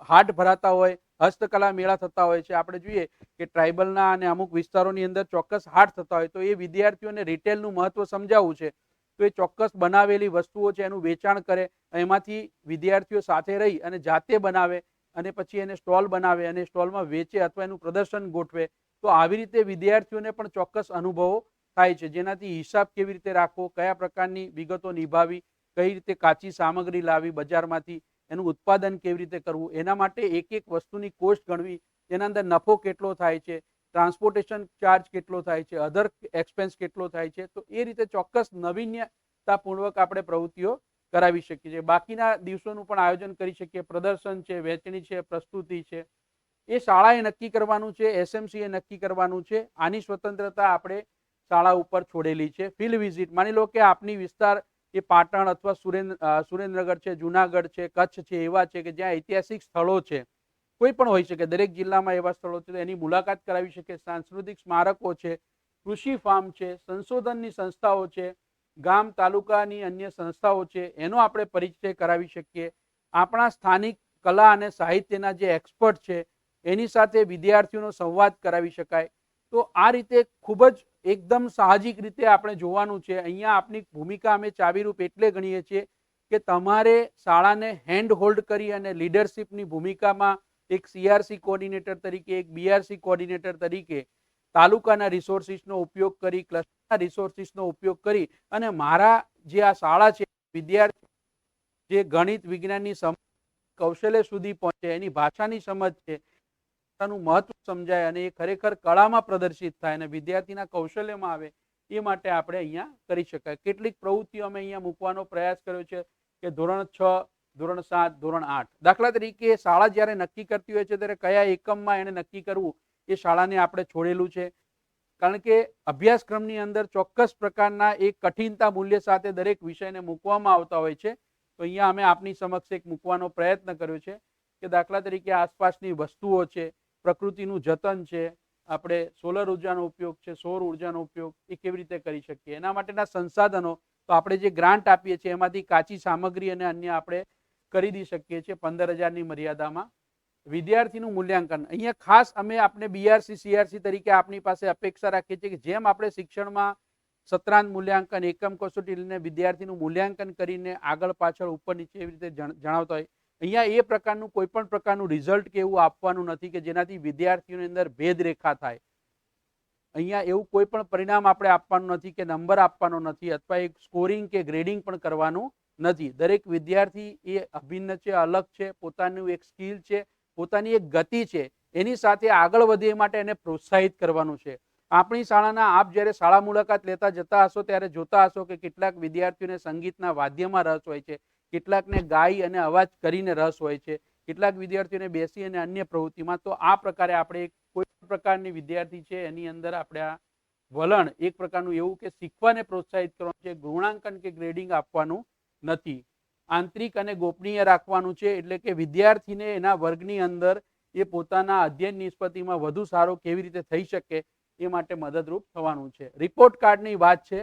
હાટ ભરાતા હોય, હસ્તકલા મેળા થતા હોય છે, આપણે જોઈએ કે ટ્રાઇબલના અને અમુક વિસ્તારોની અંદર ચોક્કસ હાટ થતા હોય, તો એ વિદ્યાર્થીઓને રિટેલનું મહત્વ સમજાવવું છે, તો એ ચોક્કસ બનાવેલી વસ્તુઓ છે એનું વેચાણ કરે, એમાંથી વિદ્યાર્થીઓ સાથે રહી અને જાતે બનાવે અને પછી એને સ્ટોલ બનાવે અને સ્ટોલમાં વેચે અથવા એનું પ્રદર્શન ગોઠવે. તો આવી રીતે વિદ્યાર્થીઓને પણ ચોક્કસ અનુભવો થાય છે, જેનાથી હિસાબ કેવી રીતે રાખવો, કયા પ્રકારની વિગતો નિભાવી, કઈ રીતે કાચી સામગ્રી લાવી બજારમાંથી, એનું ઉત્પાદન કેવી રીતે કરવું, એના માટે એક એક વસ્તુની કોસ્ટ ગણવી, એના અંદર નફો કેટલો થાય છે, ટ્રાન્સપોર્ટેશન ચાર્જ કેટલો થાય છે, અધર એક્સપેન્સ કેટલો થાય છે, તો એ રીતે ચોક્કસ નવીન્યતાપૂર્વક આપણે પ્રવૃત્તિઓ કરાવી શકીએ છીએ. બાકીના દિવસોનું પણ આયોજન કરી શકીએ. પ્રદર્શન છે, વહેંચણી છે, પ્રસ્તુતિ છે, એ શાળાએ નક્કી કરવાનું છે, એસએમસી એ નક્કી કરવાનું છે. આની સ્વતંત્રતા આપણે શાળા ઉપર છોડેલી છે. ફિલ્ડ વિઝિટ, માની લો કે આપની વિસ્તાર એ પાટણ અથવા સુરેન્દ્રનગર છે, જુનાગઢ છે, કચ્છ છે, એવા છે કે જ્યાં ઐતિહાસિક સ્થળો છે, કોઈ પણ હોઈ શકે, દરેક જિલ્લામાં એવા સ્થળો છે, એની મુલાકાત કરાવી શકે. સાંસ્કૃતિક સ્મારકો છે, કૃષિ ફાર્મ છે, સંશોધનની સંસ્થાઓ છે, ગામ તાલુકાની અન્ય સંસ્થાઓ છે, એનો આપણે પરિચય કરાવી શકીએ. આપણા સ્થાનિક કલા અને સાહિત્યના જે એક્સપર્ટ છે એની સાથે વિદ્યાર્થીઓનો સંવાદ કરાવી શકાય. તો આ રીતે ખૂબ જ એકદમ સાહજિક રીતે આપણે જોવાનું છે. અહીંયા આપની ભૂમિકા અમે ચાવીરૂપ એટલે ગણીએ છીએ કે તમારે શાળાને હેન્ડ હોલ્ડ કરી અને લીડરશિપની ભૂમિકામાં એક સીઆરસી કોઓર્ડિનેટર તરીકે, એક બીઆરસી કોઓર્ડિનેટર તરીકે તાલુકાના રિસોર્સિસનો ઉપયોગ કરી, ક્લસ્ટરના રિસોર્સિસનો ઉપયોગ કરી અને મારા જે આ શાળા છે, વિદ્યાર્થી જે ગણિત વિજ્ઞાનની સમજ કૌશલ્ય સુધી પહોંચે, એની ભાષાની સમજ છે, નું મહત્વ સમજાય અને એ ખરેખર કળામાં પ્રદર્શિત થાય અને વિદ્યાર્થીના કૌશલ્યમાં આવે, એ માટે આપણે અહીંયા કરી શકાય. કેટલીક પ્રવૃત્તિઓ અમે અહીંયા મૂકવાનો પ્રયાસ કર્યો છે કે ધોરણ 6, ધોરણ 7, ધોરણ 8, દાખલા તરીકે શાળા જ્યારે નક્કી કરતી હોય છે ત્યારે કયા એકમમાં એને નક્કી કરવું એ શાળાને આપણે છોડેલું છે. કારણ કે અભ્યાસક્રમની અંદર ચોક્કસ પ્રકારના એક કઠિનતા મૂલ્ય સાથે દરેક વિષયને મૂકવામાં આવતા હોય છે. તો અહીંયા અમે આપની સમક્ષ એક મૂકવાનો પ્રયત્ન કર્યો છે કે દાખલા તરીકે આસપાસની વસ્તુઓ છે, પ્રકૃતિનું જતન છે, આપણે સોલર ઉર્જાનો ઉપયોગ છે, સૌર ઉર્જાનો ઉપયોગ એ કેવી રીતે કરી શકીએ, એના માટેના સંસાધનો, તો આપણે જે ગ્રાન્ટ આપીએ છીએ એમાંથી કાચી સામગ્રી અને અન્ય આપણે ખરીદી શકીએ છીએ 15,000ની મર્યાદામાં. વિદ્યાર્થીનું મૂલ્યાંકન, અહીંયા ખાસ અમે આપણે બીઆરસી સીઆરસી તરીકે આપની પાસે અપેક્ષા રાખીએ છીએ કે જેમ આપણે શિક્ષણમાં સત્રાંત મૂલ્યાંકન, એકમ કસોટી લઈને વિદ્યાર્થીનું મૂલ્યાંકન કરીને આગળ પાછળ ઉપર નીચે એવી રીતે જણાવતા હોય, અહીંયા એ પ્રકારનું કોઈ પણ પ્રકારનું રિઝલ્ટ કે એવું આપવાનું નથી કે જેનાથી વિદ્યાર્થીઓની અંદર ભેદરેખા થાય. અહીંયા એવું કોઈ પણ પરિણામ આપણે આપવાનું નથી કે નંબર આપવાનો નથી અથવા એક સ્કોરિંગ કે ગ્રેડિંગ પણ કરવાનું નથી. દરેક વિદ્યાર્થી એ અભિન્ન છે, અલગ છે, પોતાનું એક સ્કિલ છે, પોતાની એક ગતિ છે, એની સાથે આગળ વધે એ માટે એને પ્રોત્સાહિત કરવાનું છે. આપણી શાળાના આપ જ્યારે શાળા મુલાકાત લેતા જતા હશો ત્યારે જોતા હશો કે કેટલાક વિદ્યાર્થીઓને સંગીતના વાદ્યમાં રસ હોય છે, કેટલાકને ગાઈ અને અવાજ કરીને રસ હોય છે, કેટલાક વિદ્યાર્થીઓને બેસી અને અન્ય પ્રવૃત્તિમાં. તો આ પ્રકારે આપણે કોઈ પ્રકારની વિદ્યાર્થી છે એની અંદર આપણે આ વલણ એક પ્રકારનું એવું કે શીખવાને પ્રોત્સાહિત કરવાનું છે, ગુણાંકન કે ગ્રેડિંગ આપવાનું નથી. આંતરિક અને ગોપનીય રાખવાનું છે, એટલે કે વિદ્યાર્થીને એના વર્ગની અંદર એ પોતાના અધ્યયન નિષ્પત્તિમાં વધુ સારો કેવી રીતે થઈ શકે એ માટે મદદરૂપ થવાનું છે. રિપોર્ટ કાર્ડની વાત છે,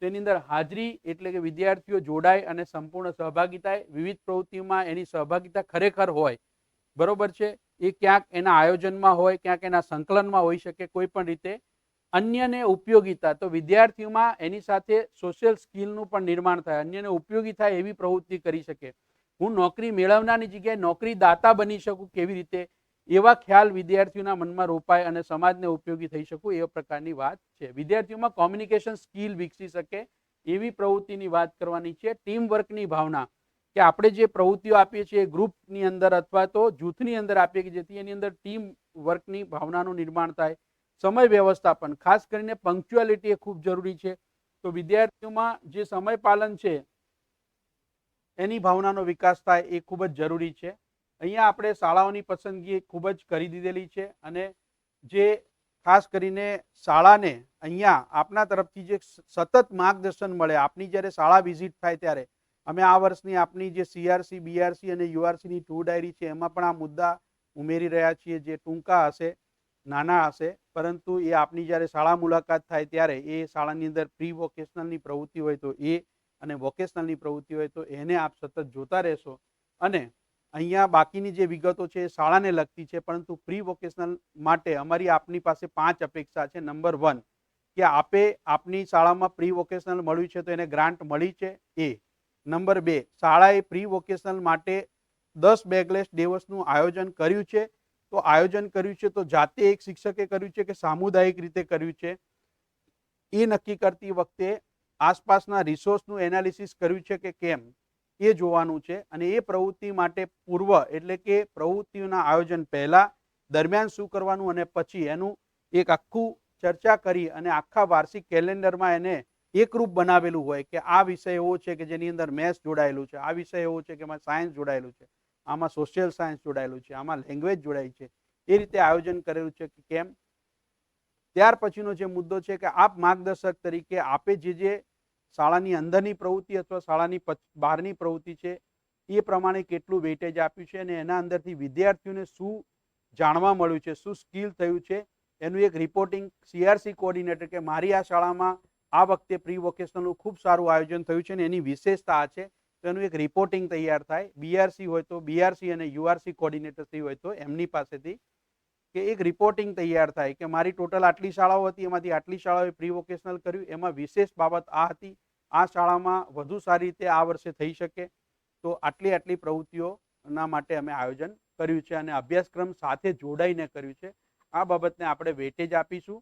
તેની અંદર હાજરી એટલે કે વિદ્યાર્થીઓ જોડાય અને સંપૂર્ણ સહભાગી થાય, વિવિધ પ્રવૃત્તિઓમાં એની સહભાગિતા ખરેખર હોય, બરોબર છે, એ ક્યાંક એના આયોજનમાં હોય, ક્યાંક એના સંકલનમાં હોઈ શકે, કોઈ પણ રીતે અન્યને ઉપયોગીતા, તો વિદ્યાર્થીઓમાં એની સાથે સોશિયલ સ્કિલનું પણ નિર્માણ થાય, અન્યને ઉપયોગી થાય એવી પ્રવૃત્તિ કરી શકે. હું નોકરી મેળવનારની જગ્યાએ નોકરી દાતા બની શકું કેવી રીતે, એવા ખ્યાલ વિદ્યાર્થીઓના મનમાં રોપાય અને સમાજને ઉપયોગી થઈ શકું, એ પ્રકારની વાત છે. વિદ્યાર્થીઓમાં કોમ્યુનિકેશન સ્કિલ વિકસી શકે એવી પ્રવૃત્તિની વાત કરવાની છે. ટીમ વર્કની ભાવના, કે આપણે જે પ્રવૃત્તિઓ આપીએ છીએ ગ્રુપની અંદર અથવા તો જૂથની અંદર આપીએ કે જેથી એની અંદર ટીમ વર્કની ભાવનાનું નિર્માણ થાય. સમય વ્યવસ્થાપન, ખાસ કરીને પંક્ચ્યુઆલિટી એ ખૂબ જરૂરી છે. તો વિદ્યાર્થીઓમાં જે સમય પાલન છે એની ભાવનાનો વિકાસ થાય એ ખૂબ જ જરૂરી છે. અહીંયા આપણે શાળાઓની પસંદગી ખૂબ જ કરી દીધેલી છે અને જે ખાસ કરીને શાળાને અહીંયા આપના તરફથી જે સતત માર્ગદર્શન મળે, આપની જ્યારે શાળા વિઝિટ થાય ત્યારે અમે આ વર્ષની આપની જે CRC, BRC અને URCની ટૂર ડાયરી છે એમાં પણ આ મુદ્દા ઉમેરી રહ્યા છીએ, જે ટૂંકા હશે, નાના હશે, પરંતુ એ આપની જ્યારે શાળા મુલાકાત થાય ત્યારે એ શાળાની અંદર પ્રી વોકેશનલની પ્રવૃત્તિ હોય તો એ અને વોકેશનલની પ્રવૃત્તિ હોય તો એને આપ સતત જોતા રહેશો. અને અહીંયા બાકીની જે વિગતો છે એ શાળાને લગતી છે, પરંતુ પ્રી વોકેશનલ માટે અમારી આપની પાસે 5 અપેક્ષા છે. નંબર 1, કે આપે આપની શાળામાં પ્રી વોકેશનલ મળ્યું છે તો એને ગ્રાન્ટ મળી છે, એ. નંબર 2, શાળાએ પ્રી વોકેશનલ માટે 10 બેગલેસ દિવસનું આયોજન કર્યું છે. તો આયોજન કર્યું છે તો જાતે એક શિક્ષકે કર્યું છે કે સામુદાયિક રીતે કર્યું છે, એ નક્કી કરતી વખતે આસપાસના રિસોર્સનું એનાલિસિસ કર્યું છે કે કેમ, એ જોવાનું છે. અને એ પ્રવૃત્તિ માટે પૂર્વ એટલે કે પ્રવૃત્તિઓના આયોજન પહેલા, દરમિયાન શું કરવાનું અને પછી એનું એક આખું ચર્ચા કરી અને આખા વાર્ષિક કેલેન્ડરમાં એને એકરૂપ બનાવેલું હોય કે આ વિષય એવો છે કે જેની અંદર મેથ્સ જોડાયેલું છે, આ વિષય એવો છે કે એમાં સાયન્સ જોડાયેલું છે, આમાં સોશિયલ સાયન્સ જોડાયેલું છે, આમાં લેંગ્વેજ જોડાઈ છે, એ રીતે આયોજન કરેલું છે કે કેમ. ત્યાર પછીનો જે મુદ્દો છે કે આપ માર્ગદર્શક તરીકે આપે જે શાળાની અંદરની પ્રવૃત્તિ અથવા શાળાની બહારની પ્રવૃત્તિ છે એ પ્રમાણે કેટલું વેટેજ આપ્યું છે અને એના અંદરથી વિદ્યાર્થીઓને શું જાણવા મળ્યું છે, શું સ્કિલ થયું છે, એનું એક રિપોર્ટિંગ CRC કોઓર્ડિનેટર કે મારી આ શાળામાં આ વખતે પ્રી વોકેશનલનું ખૂબ સારું આયોજન થયું છે અને એની વિશેષતા આ છે, તો એનું એક રિપોર્ટિંગ તૈયાર થાય. BRC હોય તો BRC અને URC કોઓર્ડિનેટરથી હોય તો એમની પાસેથી કે એક રિપોર્ટિંગ તૈયાર થાય કે મારી ટોટલ આટલી શાળાઓ હતી, એમાંથી આટલી શાળાઓએ પ્રી વોકેશનલ કર્યું, એમાં વિશેષ બાબત આ હતી, આ શાળામાં વધુ સારી રીતે આ વર્ષે થઈ શકે, તો આટલી આટલી પ્રવૃત્તિઓના માટે અમે આયોજન કર્યું છે અને અભ્યાસક્રમ સાથે જોડાઈને કર્યું છે. આ બાબતને આપણે વેટેજ આપીશું.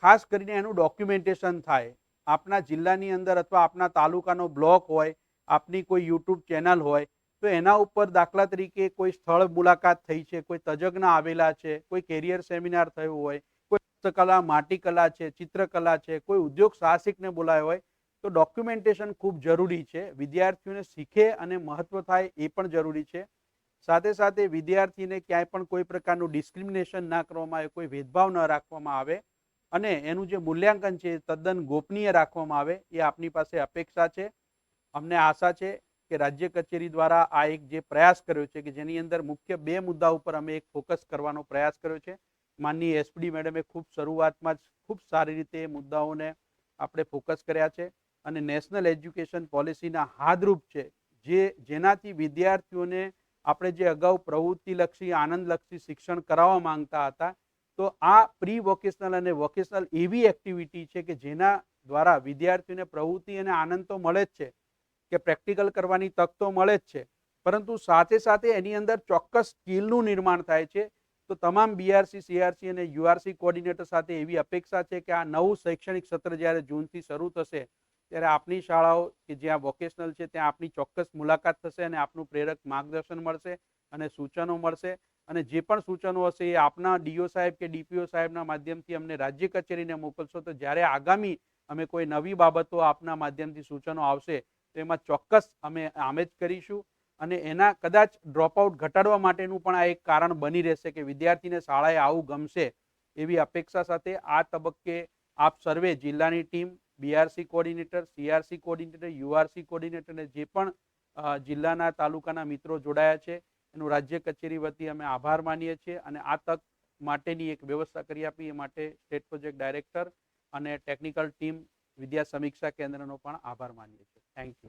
ખાસ કરીને એનું ડોક્યુમેન્ટેશન થાય. આપના જિલ્લાની અંદર અથવા આપના તાલુકાનો બ્લોક હોય, આપની કોઈ YouTube ચેનલ હોય, તો એના ઉપર દાખલા તરીકે કોઈ સ્થળ મુલાકાત થઈ છે, કોઈ તજજ્ઞ આવેલા છે, કોઈ કેરિયર સેમિનાર થયું હોય, કોઈ હસ્તકલા, માટીકલા છે, ચિત્રકલા છે, કોઈ ઉદ્યોગ સાહસિકને બોલાયો હોય, તો ડોક્યુમેન્ટેશન ખૂબ જરૂરી છે. વિદ્યાર્થીઓને શીખે અને મહત્વ થાય એ પણ જરૂરી છે. સાથે સાથે વિદ્યાર્થીને ક્યાંય પણ કોઈ પ્રકારનું ડિસ્ક્રિમિનેશન ના કરવામાં આવે, કોઈ ભેદભાવ ન રાખવામાં આવે અને એનું જે મૂલ્યાંકન છે તદ્દન ગોપનીય રાખવામાં આવે, એ આપની પાસે અપેક્ષા છે. અમને આશા છે કે રાજ્ય કચેરી દ્વારા આ એક જે પ્રયાસ કર્યો છે કે જેની અંદર મુખ્ય 2 મુદ્દા ઉપર અમે એક ફોકસ કરવાનો પ્રયાસ કર્યો છે. માનનીય SPD મેડમે ખૂબ શરૂઆતમાં જ ખૂબ સારી રીતે એ મુદ્દાઓને આપણે ફોકસ કર્યા છે અને નેશનલ એજ્યુકેશન પોલિસીના હાથરૂપ છે, જેનાથી વિદ્યાર્થીઓને આપણે જે અગાઉ પ્રવૃત્તિલક્ષી, આનંદલક્ષી શિક્ષણ કરાવવા માંગતા હતા, તો આ પ્રી વોકેશનલ અને વોકેશનલ એવી એક્ટિવિટી છે કે જેના દ્વારા વિદ્યાર્થીઓને પ્રવૃત્તિ અને આનંદ તો મળે જ છે કે પ્રેક્ટિકલ કરવાની તક તો મળે જ છે, પરંતુ સાથે સાથે એની અંદર ચોક્કસ સ્કિલનું નિર્માણ થાય છે. તો તમામ BRC, CRC અને URC કોઓર્ડિનેટર સાથે એવી અપેક્ષા છે કે આ નવું શૈક્ષણિક સત્ર જ્યારે જૂનથી શરૂ થશે ત્યારે આપની શાળાઓ કે જ્યાં વોકેશનલ છે ત્યાં આપની ચોક્કસ મુલાકાત થશે અને આપનું પ્રેરક માર્ગદર્શન મળશે અને સૂચનો મળશે. અને જે પણ સૂચનો હશે એ આપના DO સાહેબ કે DPO સાહેબના માધ્યમથી અમને રાજ્ય કચેરીને મોકલશો, તો જ્યારે આગામી અમે કોઈ નવી બાબતો આપના માધ્યમથી સૂચનો આવશે તો એમાં ચોક્કસ અમે આમે જ કરીશું અને એના કદાચ ડ્રોપઆઉટ ઘટાડવા માટેનું પણ આ એક કારણ બની રહેશે કે વિદ્યાર્થીને શાળાએ આવું ગમશે એવી અપેક્ષા સાથે આ તબક્કે આપ સર્વે જિલ્લાની team, BRC coordinator, CRC coordinator, URC coordinator અને જે પણ જિલ્લાના તાલુકાના મિત્રો જોડાયા છે એનું રાજ્ય કચેરી વતી અમે આભાર માનીએ છીએ અને આ તક માટેની એક વ્યવસ્થા કરી આપી એ માટે સ્ટેટ પ્રોજેક્ટ ડાયરેક્ટર અને ટેકનિકલ ટીમ વિદ્યા સમીક્ષા કેન્દ્રનો પણ આભાર માનીએ છીએ. Thank you.